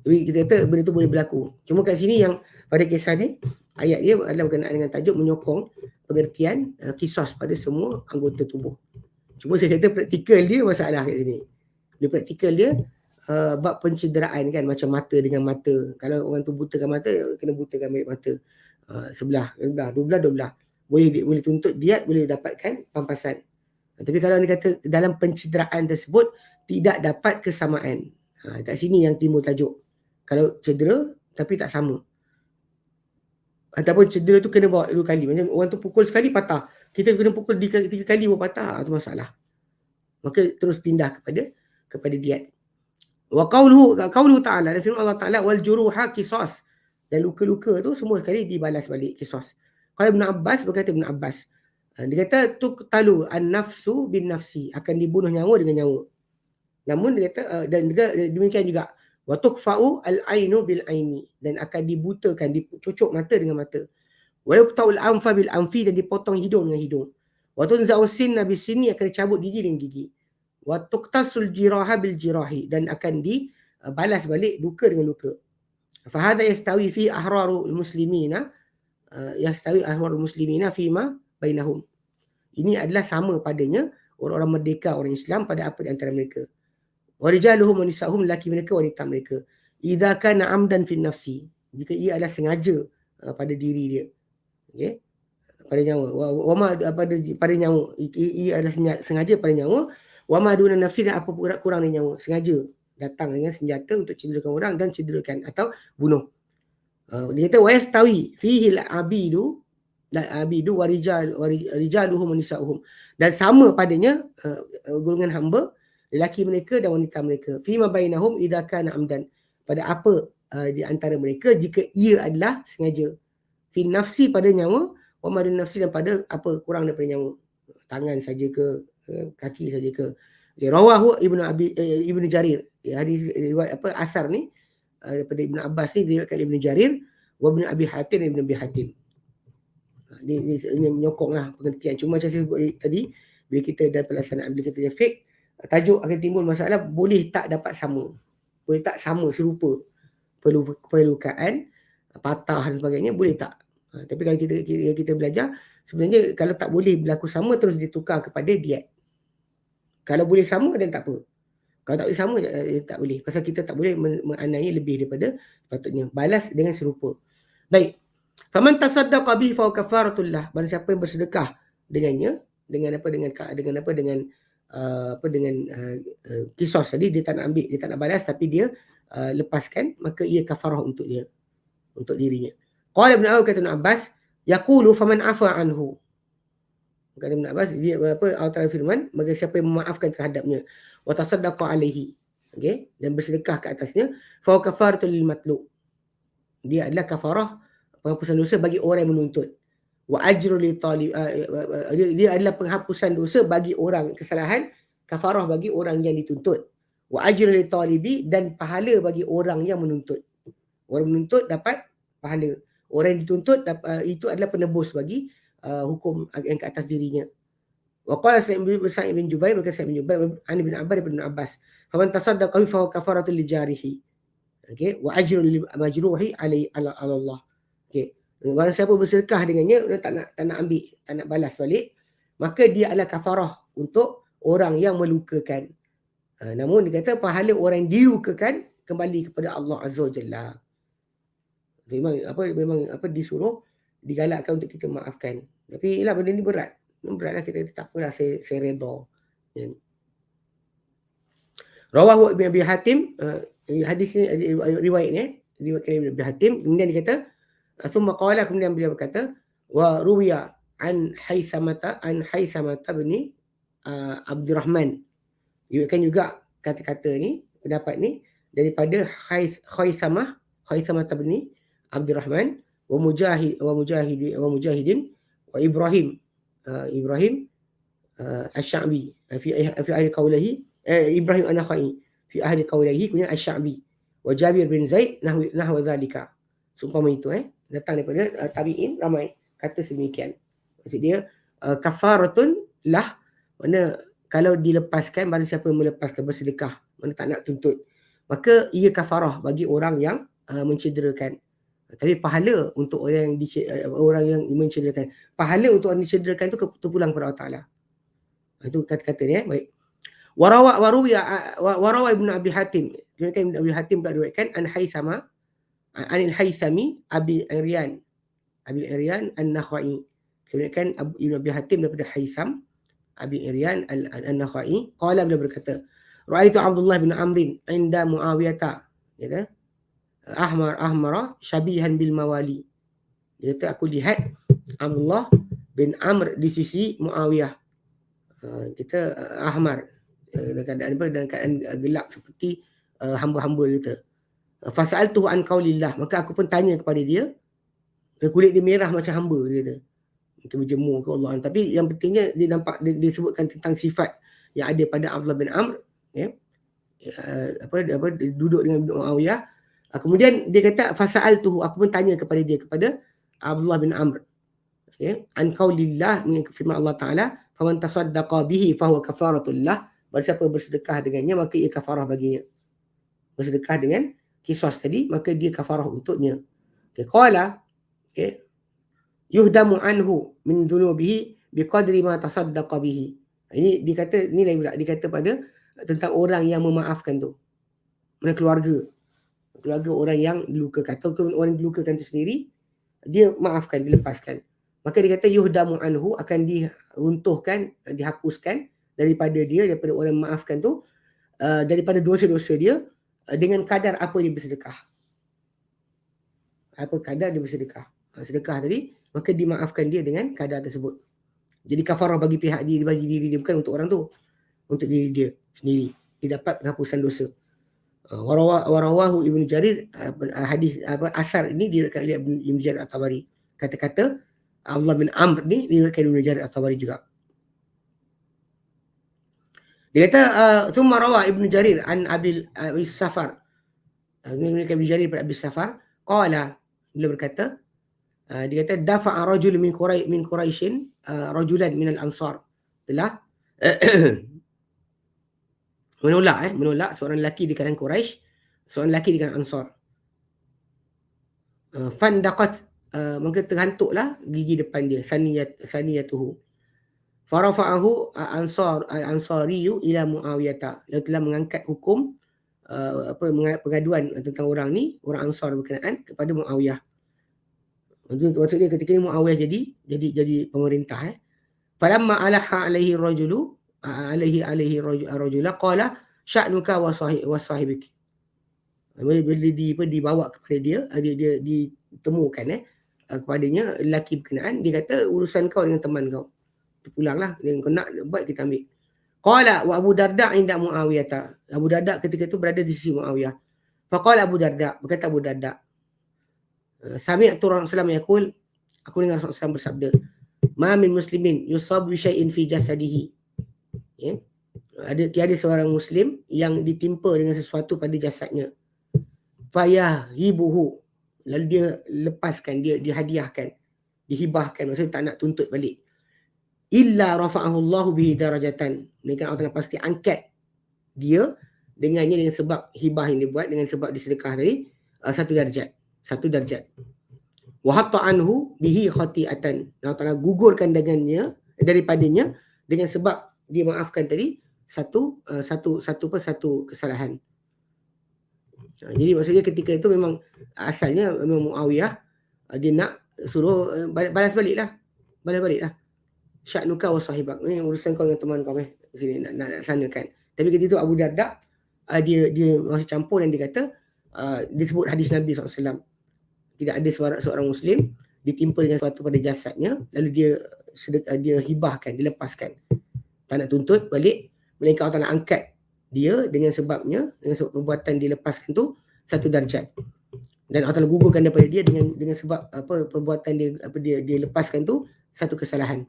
Jadi kita kata benda tu boleh berlaku. Cuma kat sini yang pada kisah ni ayat dia adalah berkenaan dengan tajuk menyokong pengertian qisas pada semua anggota tubuh. Cuma saya kata praktikal dia masalah kat sini. Dia praktikal dia bab pencederaan kan, macam mata dengan mata. Kalau orang tu butakan mata, kena butakan balik mata. Sebelah, dua belah. Boleh tuntut diat, boleh dapatkan pampasan. Tapi kalau dia kata dalam pencederaan tersebut tidak dapat kesamaan. Kat sini yang timbul tajuk. Kalau cedera tapi tak sama. Ataupun cedera tu kena bawa 2 kali. Macam orang tu pukul sekali patah. Kita kena pukul 3 kali baru patah. Itu masalah. Maka terus pindah kepada diat. Wa qauluhu ta'ala, dan firman Allah Ta'ala, wal juruha qisas. Dan luka-luka tu semua sekali dibalas balik qisas. Kalau Ibn Abbas, berkata Ibn Abbas, dia kata tuqtalu an-nafsu bin nafsi, akan dibunuh nyawa dengan nyawa. Namun dia kata dan juga demikian juga wa tuqfa'u al-ainu bil aini, dan akan dibutakan, dicucuk mata dengan mata. Wa yuqta'ul anfa bil anfi, dan dipotong hidung dengan hidung. Wa tunza'u sinna bis sinni, akan dicabut gigi dengan gigi. Wa tuqtasul jiraha bil jirahi, dan akan dibalas balik luka dengan luka. Fa hadha yastawi fi ahrarul muslimina fima bainahum. Ini adalah sama padanya orang-orang merdeka, orang Islam pada apa di antara mereka. Wa rijaluhum wa nisa'uhum, lelaki mereka, wanita mereka. Idza kana amdan fi nafsi, jika ia adalah sengaja pada diri dia. Okey. Pada nyawa. Wa ma pada nyawa. Ia adalah sengaja pada nyawa. Wa ma duna nafsi, dan apa kurang dari nyawa. Sengaja datang dengan senjata untuk cederakan orang dan cederakan atau bunuh. Dia kata wa yastawi fihi al-abidu wa rijaluhum wa nisa'uhum, dan sama padanya golongan hamba, lelaki mereka dan wanita mereka. Fima bainahum idza kana amdan, pada apa di antara mereka jika ia adalah sengaja. Fi nafsi, pada nyawa, wa madun nafsi, dan pada apa kurang daripada nyawa. Tangan saja ke, kaki saja ke. Rawahu Ibnu Jarir. Hadis riwayat asar ni daripada Ibn Abbas ni diriwayatkan Ibn Jarir wa Ibn Abi Hatim dan Ibn Abi Hatim. Ini menyokonglah pengertian. Cuma macam saya sebut tadi, bila kita dalam pelaksanaan, bila kita fake, tajuk akan timbul masalah boleh tak dapat sama. Boleh tak sama, serupa. Perlukaan, patah dan sebagainya, boleh tak. Tapi kalau kita belajar, sebenarnya kalau tak boleh berlaku sama, terus ditukar kepada diat. Kalau boleh sama, dan tak apa. Kalau tak boleh sama, tak boleh. Pasal kita tak boleh menganiaya lebih daripada sepatutnya. Balas dengan serupa. Baik. Faman tasaddaqa bihi fa kafaratul lah. Barang siapa yang bersedekah dengannya, dengan kisos tadi, dia tak nak ambil, dia tak nak balas, tapi dia lepaskan, maka ia kafarah untuk dia, untuk dirinya. Qala Ibn Abbas, kata Ibn Abbas, yaqulu faman afa anhu. Kata Ibn Abbas, dia Allah Ta'ala firman, bagi siapa yang memaafkan terhadapnya, wa tasaddaqa alaihi, okey, dan bersedekah ke atasnya, fa kafaratul lil matlub. Dia adalah kafarah penghapusan dosa bagi orang yang menuntut. Wa ajru li talib, dia adalah penghapusan dosa bagi orang kesalahan, kafarah bagi orang yang dituntut. Wa ajru li talibi, dan pahala bagi orang yang menuntut. Orang menuntut dapat pahala. Orang yang dituntut itu adalah penebus bagi hukum yang ke atas dirinya. Wa qala Sa'id bin Jubair, berkata Sa'id bin Jubair an Ibn Abbas daripada Ibn Abbas, faman tasaddaqa fa huwa kafaratun li jarihi. Okey, wa ajrun lil majruhi ala Allah. Okey. Barang siapa bersedekah dengannya, dia tak nak ambil, tak nak balas balik, maka dia adalah kafarah untuk orang yang melukakan. Namun dia kata pahala orang yang dilukakan kembali kepada Allah Azza wa Jalla. Memang disuruh, digalakkan untuk kita maafkan. Tapi ialah benda ni berat. Beratlah, kita tak apalah, saya redha. Rawahu Ibn Abi Hatim, hadis ni riwayat ni, riwayat Ibn Abi Hatim. Kemudian dia kata, thumma qala, kemudian beliau berkata, wa ruwiya an Haythamata bin Abdurrahman. Diriwayatkan juga kata-kata ni, pendapat ni daripada Haythamah bin Abdurrahman wa Mujahidin wa Ibrahim Asy-Sya'bi fi ahli qawlihi, Ibrahim an-Nakhai fi ahli qawlihi, kemudian Asy-Sya'bi wa Jabir bin Zaid nahwa dzalika. Seumpama itu datang daripada tabi'in ramai kata sedemikian. Maksud dia kafaratun lah, mana kalau dilepaskan, barang siapa melepaskan bersedekah, mana tak nak tuntut, maka ia kafarah bagi orang yang mencederakan. Tapi pahala untuk orang yang mencederakan, pahala untuk orang dicederakan itu terpulang kepada Allah Ta'ala. Itu kata-kata ni. Baik. Warawa Ibn Abi Hatim, Ibn Abi Hatim pula diriwayatkan anil Haythami Abi Iryan an-Nakhai. Diriwayatkan Ibn Abi Hatim daripada Haytham Abi Iryan an-Nakhai, qala, beliau berkata, ra'aitu Abdullah bin Amr inda Muawiyah, kata ahmara syabihan bil mawali. Dia kata, aku lihat Abdullah bin Amr di sisi Muawiyah, kita ahmar, dalam keadaan gelap seperti hamba-hamba kita. Fasa'altuhu an qaulillah, maka aku pun tanya kepada dia, kulit dia merah macam hamba, dia kata. Kita berjemur ke Allah. Tapi yang pentingnya dia nampak, dia sebutkan tentang sifat yang ada pada Abdullah bin Amr, duduk dengan Muawiyah. Kemudian dia kata fasa'altuhu, aku pun tanya kepada dia, kepada Abdullah bin Amr, an qaulillah, firman Allah Ta'ala, faman tasaddaqa bihi fahuwa kafaratul lah, barang siapa bersedekah dengannya maka ia kafarah baginya. Bersedekah dengan kisos tadi, maka dia kafarah untuknya. Qala, yuhdamu anhu min dhunubihi biqadri ma tasaddaqa bihi. Ini dikata, ni lain pula, dikata pada tentang orang yang memaafkan tu, mana keluarga orang yang dilukakan, atau orang yang dilukakan itu sendiri, dia maafkan, dilepaskan, maka dia kata yuhdamu anhu, akan diruntuhkan, dihapuskan daripada orang yang memaafkan tu, daripada dosa-dosa dia, dengan kadar apa dia bersedekah. Apa kadar dia bersedekah, sedekah tadi, maka dimaafkan dia dengan kadar tersebut. Jadi kafarah bagi pihak dia, bagi diri dia, bukan untuk orang tu, untuk diri dia sendiri, dia dapat penghapusan dosa. Warawahu Ibn Jarir, hadis asar ini diriwayatkan oleh Ibn Jarir At-Tabari. Kata-kata Abdullah bin Amr ni diriwayatkan Ibn Jarir At-Tabari juga. Dia kata thumma rawa Ibn Jarir an Abi Safar, diriwayatkan Ibn Jarir pada Abi Safar, qala, beliau berkata, dia kata dafa'a rajul min Quraisyin rajulan min al-Ansar, telah menolak seorang lelaki di kalangan Quraisy, seorang lelaki di kalangan Ansar. Fandaqat, maka terhantuklah gigi depan dia, saniyatuhu. Farafa'ahu al-Ansariyu ila Muawiyah, lalu telah mengangkat hukum pengaduan tentang orang ni, orang Ansar berkenaan, kepada Muawiyah. Maksudnya ketika ni Muawiyah jadi pemerintah. Falamma alaha alaihi rajulu alaihi rajula qala sya'nuka wa sahibik. Bila dibawa kepada dia ditemukan kepadanya lelaki berkenaan, dia kata urusan kau dengan teman kau, terpulanglah, yang kau nak buat kita ambil. Qala wa Abu Darda inda Muawiyah, Abu Darda ketika itu berada di sisi Muawiyah. Faqala Abu Darda, berkata Abu Darda, sami'tu Rasulullah yaqul, aku dengar Rasulullah bersabda, ma min muslimin yusabu bi syai'in fi jasadihi, tiada seorang muslim yang ditimpa dengan sesuatu pada jasadnya, fayahibuhu, lalu dia lepaskan, dia hadiahkan, dihibahkan, maksudnya tak nak tuntut balik, illa rafa'ahu Allah bihi darajatan. Mereka Allah Ta'ala pasti angkat dia dengannya, dengan sebab hibah yang dia buat, dengan sebab disedekah tadi, satu darjat. Wa hatta anhu bihi khati'atan. Allah Ta'ala gugurkan dengannya, daripadanya, dengan sebab dia maafkan tadi satu kesalahan. Jadi maksudnya ketika itu memang asalnya memang Muawiyah dia nak suruh balas baliklah. Sya'nuka wa sahibak. Ini urusan kau dengan teman kau sini nak laksanakan. Tapi ketika itu Abu Darda dia masih campur dan dia kata dia sebut hadis Nabi SAW. Tidak ada seorang Muslim ditimpa dengan sesuatu pada jasadnya lalu dia hibahkan, dilepaskan. Tak nak tuntut balik, melainkan Allah Ta'ala angkat dia dengan sebabnya, dengan sebab perbuatan dilepaskan tu satu darjat. Dan Allah Ta'ala gugurkan daripada dia dengan sebab perbuatan dia lepaskan tu satu kesalahan.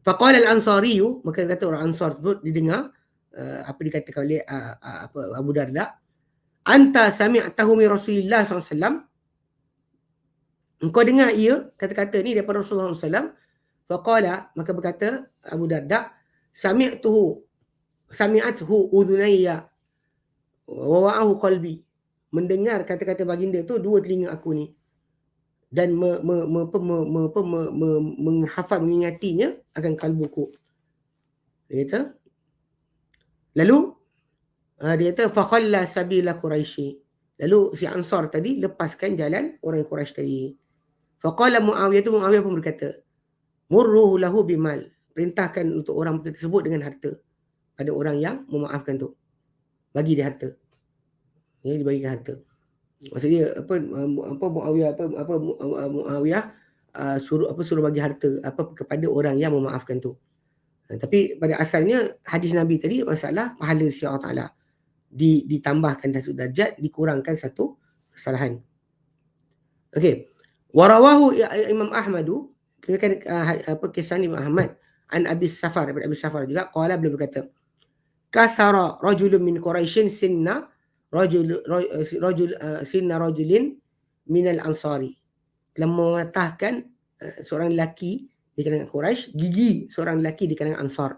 Faqala al-Ansari, maka kata orang Ansar tersebut didengar apa dikatakan oleh Abu Darda, anta sami'tahu min Rasulillah SAW, engkau dengar ia kata-kata ni daripada Rasulullah SAW. Faqala, maka berkata Abu Darda, sami'athu udhunayya wa wa'ahu qalbi, mendengar kata-kata baginda tu dua telinga aku ni, dan menghafal, mengingatinya akan kalbuku. Dia kata, lalu dia kata fakhalla sabila Quraisy, lalu si Ansar tadi lepaskan jalan orang Quraisy tadi. Faqala Muawiyah pun berkata, murruhu lahu bimal, perintahkan untuk orang tersebut dengan harta pada orang yang memaafkan tu, bagi dia harta. Ya, dibagikan harta. Maksudnya Muawiyah suruh bagi harta kepada orang yang memaafkan tu. Tapi pada asalnya hadis Nabi tadi masalah pahala si Allah Ta'ala ditambahkan satu darjat, dikurangkan satu kesalahan. Okey. Warawahu Imam Ahmadu, kirakan kisah Imam Ahmad an Abi Safar, daripada Abi Safar juga, qala, beliau berkata, kasara rajulun min Quraisyin sinna rajulin minal ansari, telah mematahkan seorang lelaki di kalangan Quraisy gigi seorang lelaki di kalangan Ansar.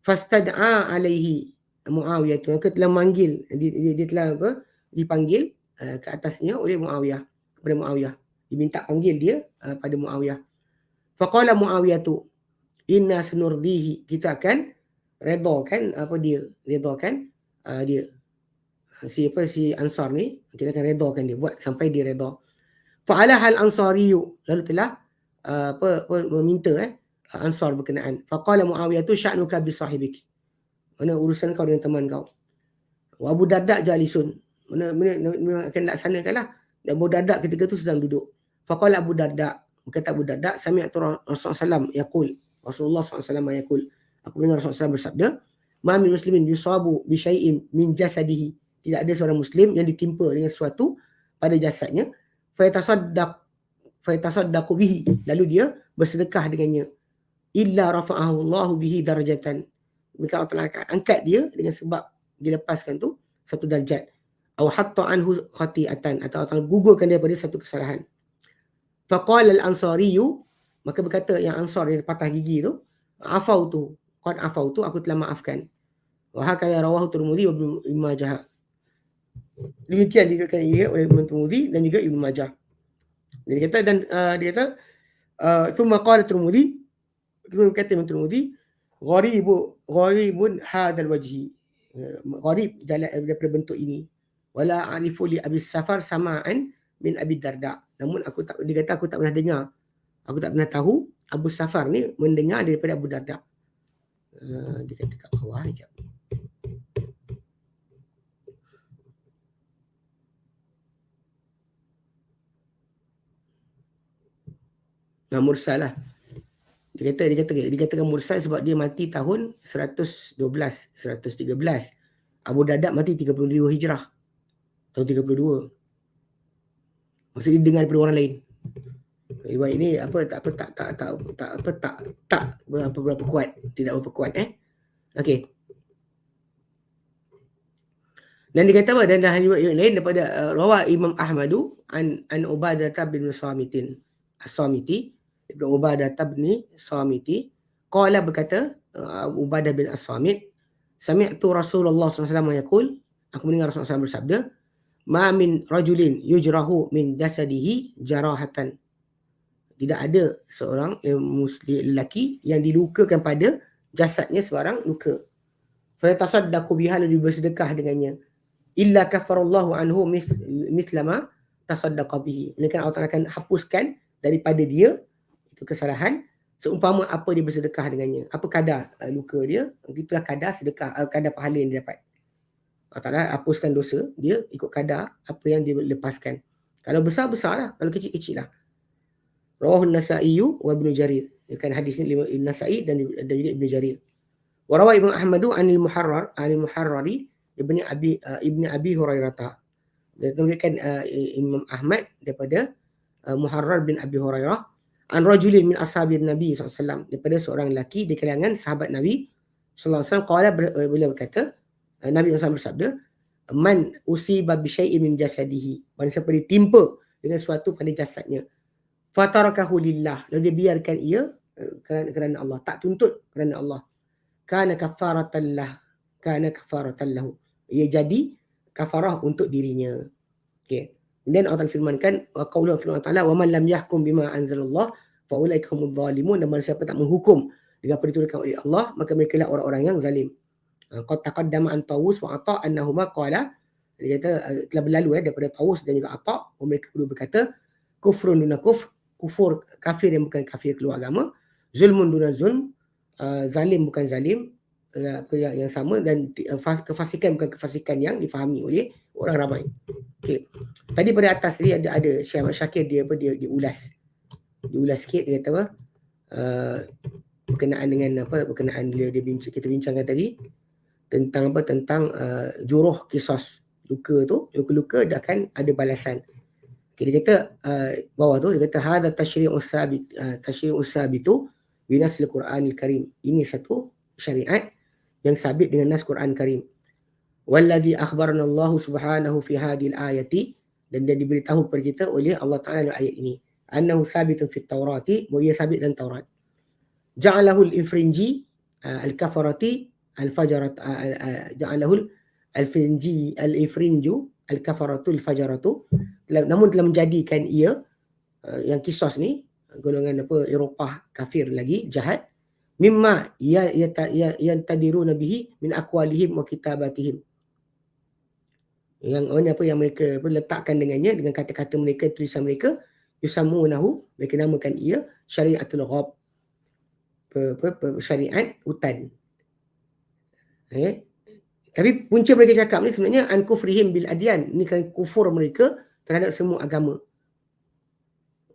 Fastad'a alaihi Muawiyah, maka telah manggil dia telah dipanggil ke atasnya oleh Muawiyah, kepada Muawiyah, diminta panggil dia pada Muawiyah. Faqala Muawiyah tu, inna sanurdihi, kita akan redakan dia si Ansar ni, kita akan redakan dia, buat sampai dia reda. Fa'ala hal ansariyu, lalu telah meminta Ansar berkenaan. Faqala Muawiyah tu, sya'nuka bi sahibik, mana urusan kau dengan teman kau. Wa Abu Darda jalisun, mana akan laksanakanlah. Abu Darda ketika tu sedang duduk. Faqala Abu Darda, berkata Abu Darda, sami'tu Rasulullah SAW yaqul, Rasulullah SAW yaqul, aku dengar Rasulullah SAW bersabda, ma min muslimin yusabu bi syai'in min jasadihi, tidak ada seorang Muslim yang ditimpa dengan sesuatu pada jasadnya, fayatasaddaqu bihi, lalu dia bersedekah dengannya, illa rafa'ahu Allahu bihi darajatan, maka Allah Ta'ala angkat dia dengan sebab dilepaskan tu satu darjat. Aw hatta anhu khati'atan, atau Allah Ta'ala gugurkan dia pada satu kesalahan. Faqala al-ansariyu, maka berkata yang Ansar yang patah gigi tu, afautu, qad afautu, aku telah maafkan. Wa hakadha rawahu Tirmidzi wa Ibnu Majah. Demikian dikatakan ia oleh Imam Tirmidzi dan juga Ibnu Majah. Dia kata, dan dia kata thumma qala Tirmidzi, kemudian berkata Imam Tirmidzi, gharibun hadal wajhi, gharib daripada bentuk ini, wala a'rifu li Abi Safar sama'an min Abi Darda, namun dia kata aku tak pernah dengar, aku tak pernah tahu Abu Safar ni mendengar daripada Abu Darda. Dia kata kat bawah sekejap. Mursal lah. Dikatakan mursal sebab dia mati tahun 113. Abu Darda mati 32 Hijrah. Tahun 32. Maksudnya dia dengar daripada orang lain. Riwayat ini tak berapa kuat, tidak berapa kuat Okey. Dan dikata apa, dan riwayat lain daripada rawah Imam Ahmadu an Ubadah bin Samiti, Ibnu Ubadah bin Samiti, Qala berkata Ubadah bin As-Samit, sami'tu Rasulullah SAW yaqul, aku mendengar Rasulullah SAW bersabda, ma min rajulin yujrahu min jasadihi jarahatan. Tidak ada seorang muslim lelaki yang dilukakan pada jasadnya sebarang luka. Fa yatasaddaqu biha, lalu bersedekah dengannya. Illa kafarallahu anhu mithlama tasaddaqa bihi. Melainkan Allah Ta'ala akan hapuskan daripada dia itu kesalahan seumpama apa dia bersedekah dengannya. Apa kadar luka dia, itulah kadar sedekah, kadar pahala yang dia dapat. Allah Ta'ala hapuskan dosa dia ikut kadar apa yang dia lepaskan. Kalau besar-besar lah, kalau kecil-kecil lah. Rawahun Nasa'i wa Ibnu Jarir. Kan hadis ni Nasa'i dan juga Ibnu Jarir. Wa rawa Ibnu Ahmadu anil Muharrari Ibni Abi Hurairah. Dan kemudian Imam Ahmad daripada Muharrar bin Abi Hurairah, an rajulin min ashabin Nabi SAW, daripada seorang lelaki di kalangan sahabat Nabi SAW, qala, beliau berkata, Nabi SAW bersabda, man usiba bi syai'in min jasadihi, barang siapa ditimpa dengan sesuatu pada jasadnya, fatarakahu lillah, lalu dia biarkan ia kerana Allah, tak tuntut kerana Allah, kana kafaratan lahu, ia jadi kafarah untuk dirinya. Okey. Kemudian Allah firmankan, wa qaulu firman Allah, wa man lam yahkum bima anzalallah fa ulaika humudz zalimun, dan siapa tak menghukum dengan apa diturunkan oleh Allah, maka mereka lah orang-orang yang zalim. Qad taqaddama an Tawus wa Atha annahuma qala, dia kata telah berlalu daripada Tawus dan juga Atha, mereka kedua berkata, kufrun duna kufur, kafir yang bukan kafir keluar agama, zulmun duna zulm, zalim bukan zalim yang sama, dan kefasikan bukan kefasikan yang difahami oleh orang ramai. Okey. Tadi pada atas tadi ada Syekh Syakir dia ulas sikit, dia kata apa? Berkenaan dengan berkenaan kita bincangkan tadi tentang juruh kisos, luka dia akan ada balasan. Okay, dia kata bawah tu dia kata hadza tasyri'us sabitu bi nasil Qur'anil Karim. Ini satu syariat yang sabit dengan nas Quran Karim. Walladhi akhbarana Allah subhanahu fi hadhil ayati, dan dia diberitahu kepada kita oleh Allah Ta'ala dalam ayat ini, annahu sabitun fit Taurati, bahawa ia sabit dalam Taurat. Ja'alahu al-ifrinji al-kafarati al-fajarat, ja'alahu al-ifrinju al-kafaratu al-fajaratu, namun telah menjadikan ia yang kisos ni golongan Eropah kafir lagi jahat, mimma yantadiruna bihi min aqwalihim wa kitabatihim, yang mereka letakkan dengannya, dengan kata-kata mereka, tulisan mereka, yusammunahu, mereka namakan ia syariatul ghab, syariat hutan. Tapi punca mereka cakap ni sebenarnya an kufrihim bil adyan, ni kerana kufur mereka terhadap semua agama,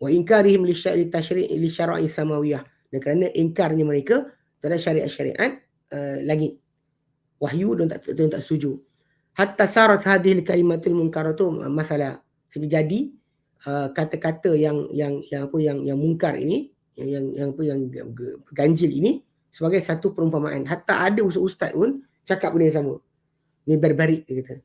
wa inkarihim li syara'i samawiyah, dan kerana ingkarnya mereka terhadap syariat-syariat langit, wahyu, dan tak setuju. Hatta sarat hadhil kalimatul munkaratu masalah, sehingga jadi kata-kata yang mungkar ini, yang ganjil ini, sebagai satu perumpamaan. Hatta ada ustaz pun cakap benda yang sama. Ni barbarik, dia kata.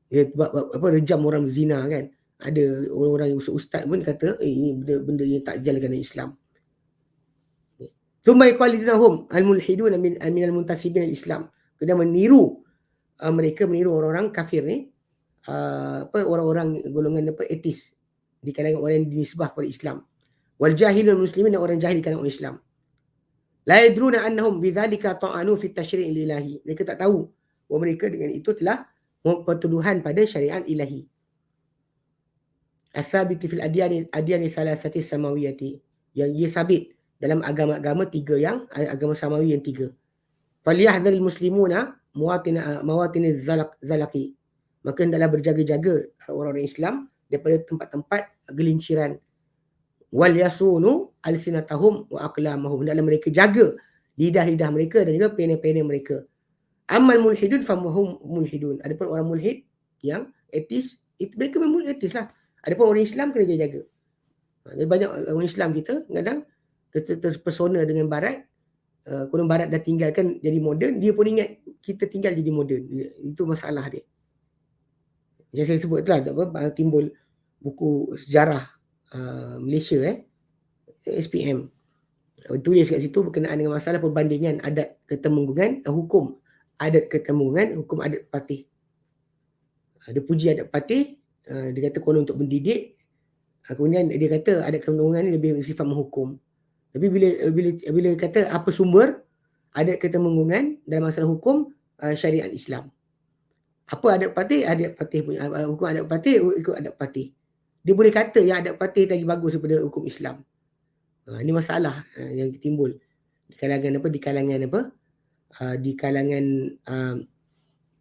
Dia rejam orang berzina kan. Ada orang yang ustaz pun kata ini benda yang tak jalan dalam Islam. Thumma yaqalidunahum al-mulhidun min al-muntasibin al-Islam. Kemudian meniru orang-orang kafir ni, orang-orang golongan etis di kalangan orang yang dinisbah pada Islam. Wal jahilun muslimin, dan orang jahil di kalangan orang Islam. La yadruna annahum bidzalika ta'anu fi tasyri'il ilahi. Mereka tak tahu bahawa mereka dengan itu telah mempertuduhan pada syariat ilahi. As-sabiti fil adyani salasati samawiyati, yang ia sabit dalam agama-agama tiga, yang agama samawi yang tiga. Falyahdharil muslimuna mawatin zalaqi, maka hendaklah berjaga-jaga orang-orang Islam daripada tempat-tempat gelinciran. Wal yasunu alsinatahum wa aqlamahum, hendaklah mereka jaga lidah-lidah mereka dan juga pena-pena mereka. Amal mulhidun famahum mulhidun, adapun orang mulhid yang etis, itu mereka memang etis lah. Adapun orang Islam kena jaga. Jadi banyak orang Islam kita kadang terpesona dengan barat, kalau barat dah tinggalkan jadi moden, dia pun ingat kita tinggal jadi moden. Itu masalah dia. Yang saya sebut itulah timbul buku sejarah Malaysia, SPM. Tulis kat situ berkenaan dengan masalah perbandingan adat ketemenggungan, hukum adat ketemenggungan, hukum adat patih. Dia puji adat patih, dia kata konon untuk mendidik. Kemudian dia kata adat ketemenggungan ni lebih bersifat menghukum. Tapi bila kata apa sumber adat ketemenggungan dalam masalah hukum syariat Islam. Apa adat patih? Adat patih punya hukum adat patih ikut adat patih. Dia boleh kata yang adat patih lagi bagus daripada hukum Islam. Ini masalah yang timbul di kalangan di kalangan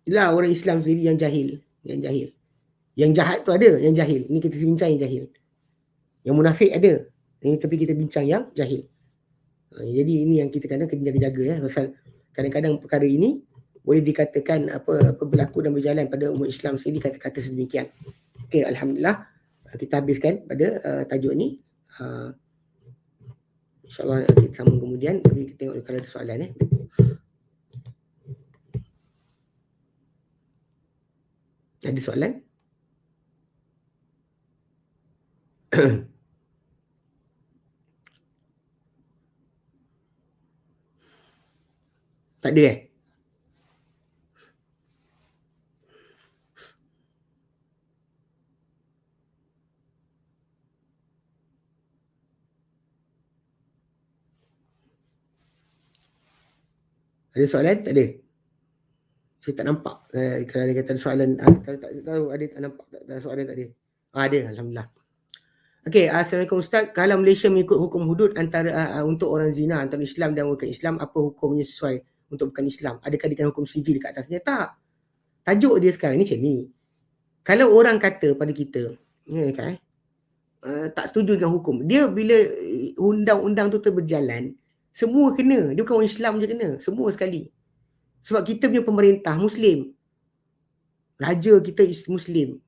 orang Islam sendiri yang jahil. Yang jahat tu ada, yang jahil. Ini kita bincang yang jahil. Yang munafik ada. Tapi kita bincang yang jahil. Jadi ini yang kita kena jaga-jaga pasal kadang-kadang perkara ini boleh dikatakan apa berlaku dan berjalan pada umat Islam sendiri kata-kata sedemikian. Okey, alhamdulillah kita habiskan pada tajuk ni. InsyaAllah kita sambung kemudian. Tapi kita tengok kalau ada soalan. Ada soalan? Tak ada Ada soalan? Tak ada. Saya tak nampak. Kalau ada kata soalan, kalau tak tahu ada tak nampak tak soalan tak ada. Ada, alhamdulillah. Okey, Assalamualaikum Ustaz. Kalau Malaysia mengikut hukum hudud antara untuk orang zina antara Islam dan bukan Islam, apa hukumnya sesuai untuk bukan Islam? Adakah dikenakan hukum sivil dekat atasnya? Tak. Tajuk dia sekarang ni macam ni. Kalau orang kata pada kita, tak setuju dengan hukum, dia bila undang-undang tu berjalan, semua kena. Dia bukan orang Islam je kena. Semua sekali. Sebab kita punya pemerintah Muslim. Raja kita is Muslim.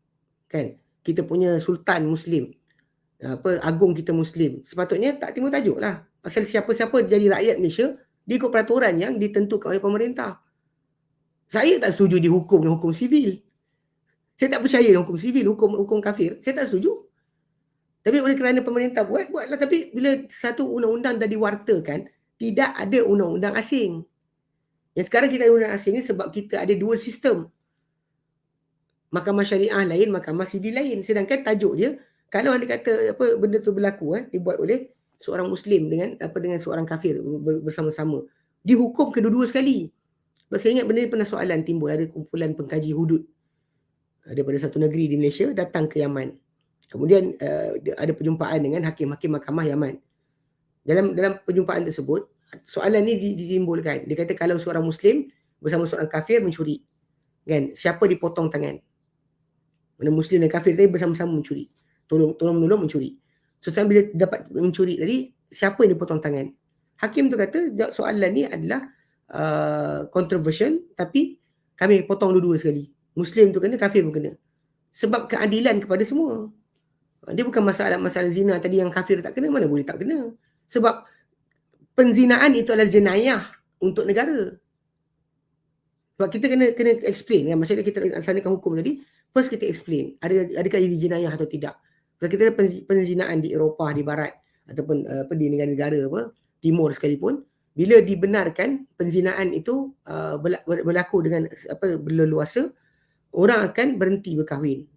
Kan? Kita punya sultan Muslim. Agung kita Muslim. Sepatutnya tak timbul tajuk lah. Pasal siapa-siapa jadi rakyat Malaysia, dia ikut peraturan yang ditentukan oleh pemerintah. Saya tak setuju dihukum dengan hukum sivil. Saya tak percaya dengan hukum sivil, hukum kafir. Saya tak setuju. Tapi oleh kerana pemerintah buatlah. Tapi bila satu undang-undang dah diwartakan, tidak ada undang-undang asing. Yang sekarang kita ada undang-undang asing ni sebab kita ada dual sistem. Mahkamah syariah lain, mahkamah sivil lain. Sedangkan tajuk dia, kalau anda kata benda tu berlaku dibuat oleh seorang Muslim dengan seorang kafir bersama-sama, dihukum kedua-dua sekali. Sebab saya ingat benda ni pernah soalan timbul, ada kumpulan pengkaji hudud daripada satu negeri di Malaysia datang ke Yaman. Kemudian ada perjumpaan dengan hakim-hakim mahkamah Yaman. Dalam perjumpaan tersebut, soalan ni ditimbulkan. Dia kata kalau seorang Muslim bersama seorang kafir mencuri, kan, siapa dipotong tangan? Mana Muslim dan kafir tadi bersama-sama mencuri. Tolong-menolong mencuri. So bila dapat mencuri tadi, siapa yang dipotong tangan? Hakim tu kata soalan ni adalah controversial, tapi kami potong dua-dua sekali. Muslim tu kena, kafir pun kena. Sebab keadilan kepada semua. Dia bukan masalah zina tadi yang kafir tak kena, mana boleh tak kena. Sebab penzinaan itu adalah jenayah untuk negara. Sebab kita kena explain kan, macam mana kita laksanakan hukum tadi. First kita explain, adakah ini jenayah atau tidak. Kalau kita ada penzinaan di Eropah, di Barat, ataupun di negara-negara timur sekalipun, bila dibenarkan penzinaan itu berlaku dengan berleluasa, orang akan berhenti berkahwin.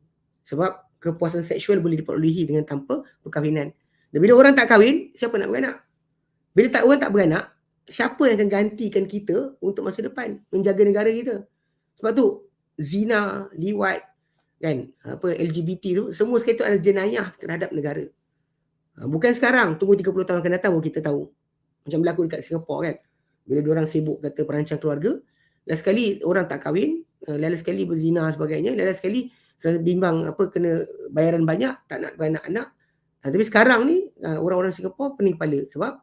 Sebab kepuasan seksual boleh diperolehi dengan tanpa perkahwinan. Dan bila orang tak kahwin, siapa nak beranak? Bila orang tak beranak, siapa yang akan gantikan kita untuk masa depan menjaga negara kita? Sebab tu zina, liwat, kan, LGBT tu, semua sekali tu adalah jenayah terhadap negara. Bukan sekarang, tunggu 30 tahun akan datang baru kita tahu. Macam berlaku dekat Singapura kan. Bila diorang sibuk kata perancang keluarga, last sekali orang tak kahwin, last sekali berzina sebagainya, last sekali kerana bimbang kena bayaran banyak, tak nak beranak anak. Tapi sekarang ni orang-orang Singapura pening kepala sebab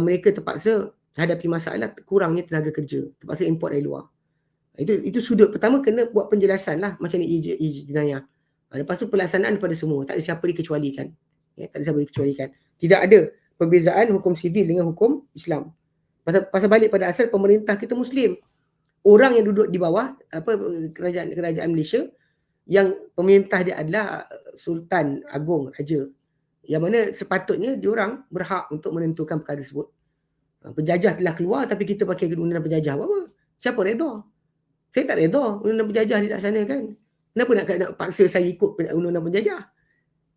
mereka terpaksa hadapi masalah kurangnya tenaga kerja, terpaksa import dari luar. Itu sudut pertama, kena buat penjelasan lah macam ni jenayah. Lepas tu pelaksanaan kepada semua, tak ada siapa dikecualikan. Tak ada siapa dikecualikan. Tidak ada perbezaan hukum sivil dengan hukum Islam. Pasal balik pada asal pemerintah kita Muslim. Orang yang duduk di bawah kerajaan Malaysia, yang pemerintah dia adalah Sultan Agung, Raja. Yang mana sepatutnya diorang berhak untuk menentukan perkara tersebut. Penjajah telah keluar tapi kita pakai undang-undang penjajah. Buat apa? Siapa redha? Saya tak redha undang-undang penjajah dilaksanakan. Kenapa nak paksa saya ikut undang-undang penjajah?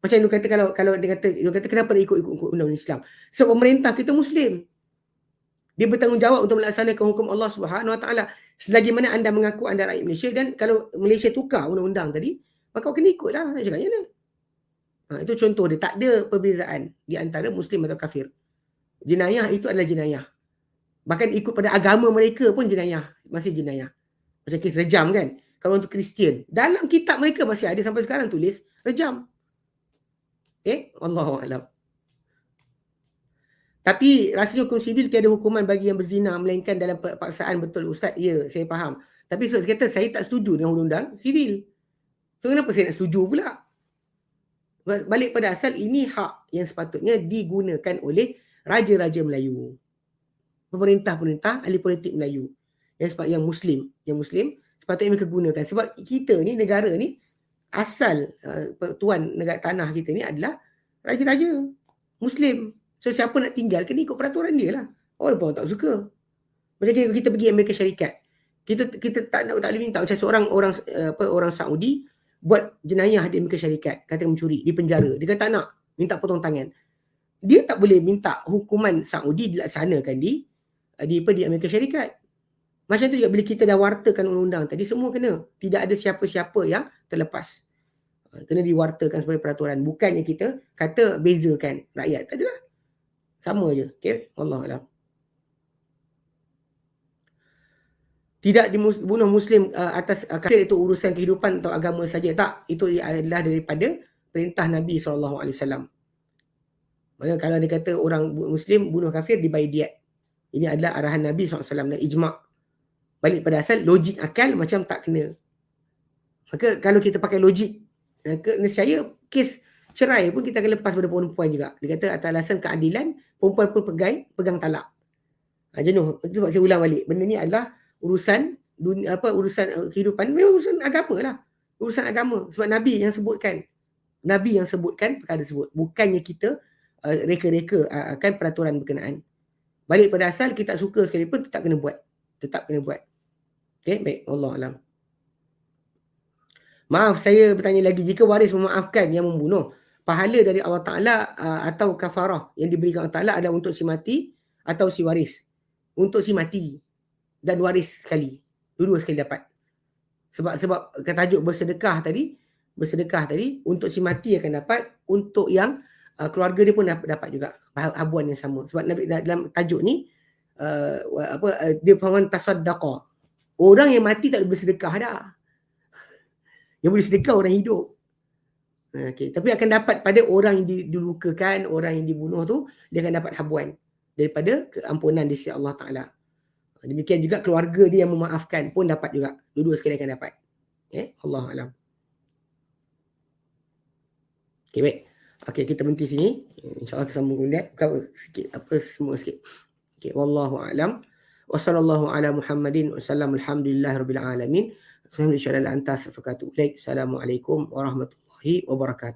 Macam dia kata, kalau dia kata kenapa nak ikut undang-undang Islam? Sebab pemerintah kita Muslim. Dia bertanggungjawab untuk melaksanakan hukum Allah Subhanahu Wa Taala. Selagi mana anda mengaku anda rakyat Malaysia, dan kalau Malaysia tukar undang-undang tadi, maka kau kena ikutlah. Nak cakap macam mana? Itu contoh dia. Tak ada perbezaan di antara Muslim atau kafir. Jenayah itu adalah jenayah. Bahkan ikut pada agama mereka pun jenayah. Masih jenayah. Macam kes rejam kan. Kalau untuk Kristian, dalam kitab mereka masih ada sampai sekarang tulis rejam. Allahuakbar. Tapi rasanya hukum sivil tiada hukuman bagi yang berzina melainkan dalam paksaan. Betul Ustaz? Ya, saya faham. Tapi Ustaz kata saya tak setuju dengan undang-undang sivil. So kenapa saya nak setuju pula? Balik pada asal, ini hak yang sepatutnya digunakan oleh raja-raja Melayu, pemerintah-pemerintah, ahli politik Melayu yang Muslim sepatutnya mereka gunakan. Sebab kita ni, negara ni, asal tuan negara tanah kita ni adalah raja-raja Muslim. So siapa nak tinggal kena ikut peraturan dia lah. Orang tak suka. Macam kita pergi Amerika Syarikat, kita tak boleh minta macam seorang orang Saudi buat jenayah di Amerika Syarikat, kata mencuri, di penjara. Dia kata tak nak, minta potong tangan. Dia tak boleh minta hukuman Saudi dilaksanakan di Amerika Syarikat. Macam tu juga bila kita dah wartakan undang-undang tadi, semua kena. Tidak ada siapa-siapa yang terlepas. Kena diwartakan sebagai peraturan. Bukannya kita kata bezakan rakyat. Tak adalah. Sama je. Okay? Wallahualam. Tidak dibunuh Muslim atas kafir itu urusan kehidupan atau agama saja. Tak. Itu adalah daripada perintah Nabi SAW. Maksudnya kalau dia kata orang Muslim bunuh kafir, dibayar diat. Ini adalah arahan Nabi SAW dan ijma'. Balik pada asal, logik akal macam tak kena. Maka kalau kita pakai logik, nescaya kes cerai pun kita akan lepas pada perempuan juga. Dia kata atas alasan keadilan, perempuan pun pegang talak. Jenuh. Itu sebab saya ulang balik. Benda ni adalah urusan dunia, urusan kehidupan, memang urusan agama lah. Urusan agama. Sebab Nabi yang sebutkan perkara tersebut. Bukannya kita reka-reka akan peraturan berkenaan. Balik pada asal, kita tak suka sekalipun tetap kena buat. Okay, baik. Wallahualam. Maaf, saya bertanya lagi. Jika waris memaafkan yang membunuh, pahala dari Allah Ta'ala atau kafarah yang diberikan Allah Ta'ala adalah untuk si mati atau si waris? Untuk si mati dan waris sekali. Dua-dua sekali dapat. Sebab tajuk bersedekah tadi, untuk si mati akan dapat, untuk yang keluarga dia pun dapat juga habuan yang sama. Sebab Nabi dalam tajuk ni, dia faman tasaddaqa. Orang yang mati tak boleh bersedekah dah. Yang boleh sedekah orang hidup. Okay. Tapi akan dapat pada orang yang dilukakan, orang yang dibunuh tu, dia akan dapat habuan daripada keampunan di sisi Allah Ta'ala. Demikian juga keluarga dia yang memaafkan pun dapat juga. Dua-dua sekali akan dapat. Allahualam. Okay, baik. Okay, kita berhenti sini. InsyaAllah kita sambung kemudian. Semua sikit. Okay, wallahu-a'lam. Wa sallallahu ala Muhammadin wa sallam alhamdulillahi rabbil alamin. Assalamualaikum warahmatullahi wabarakatuh.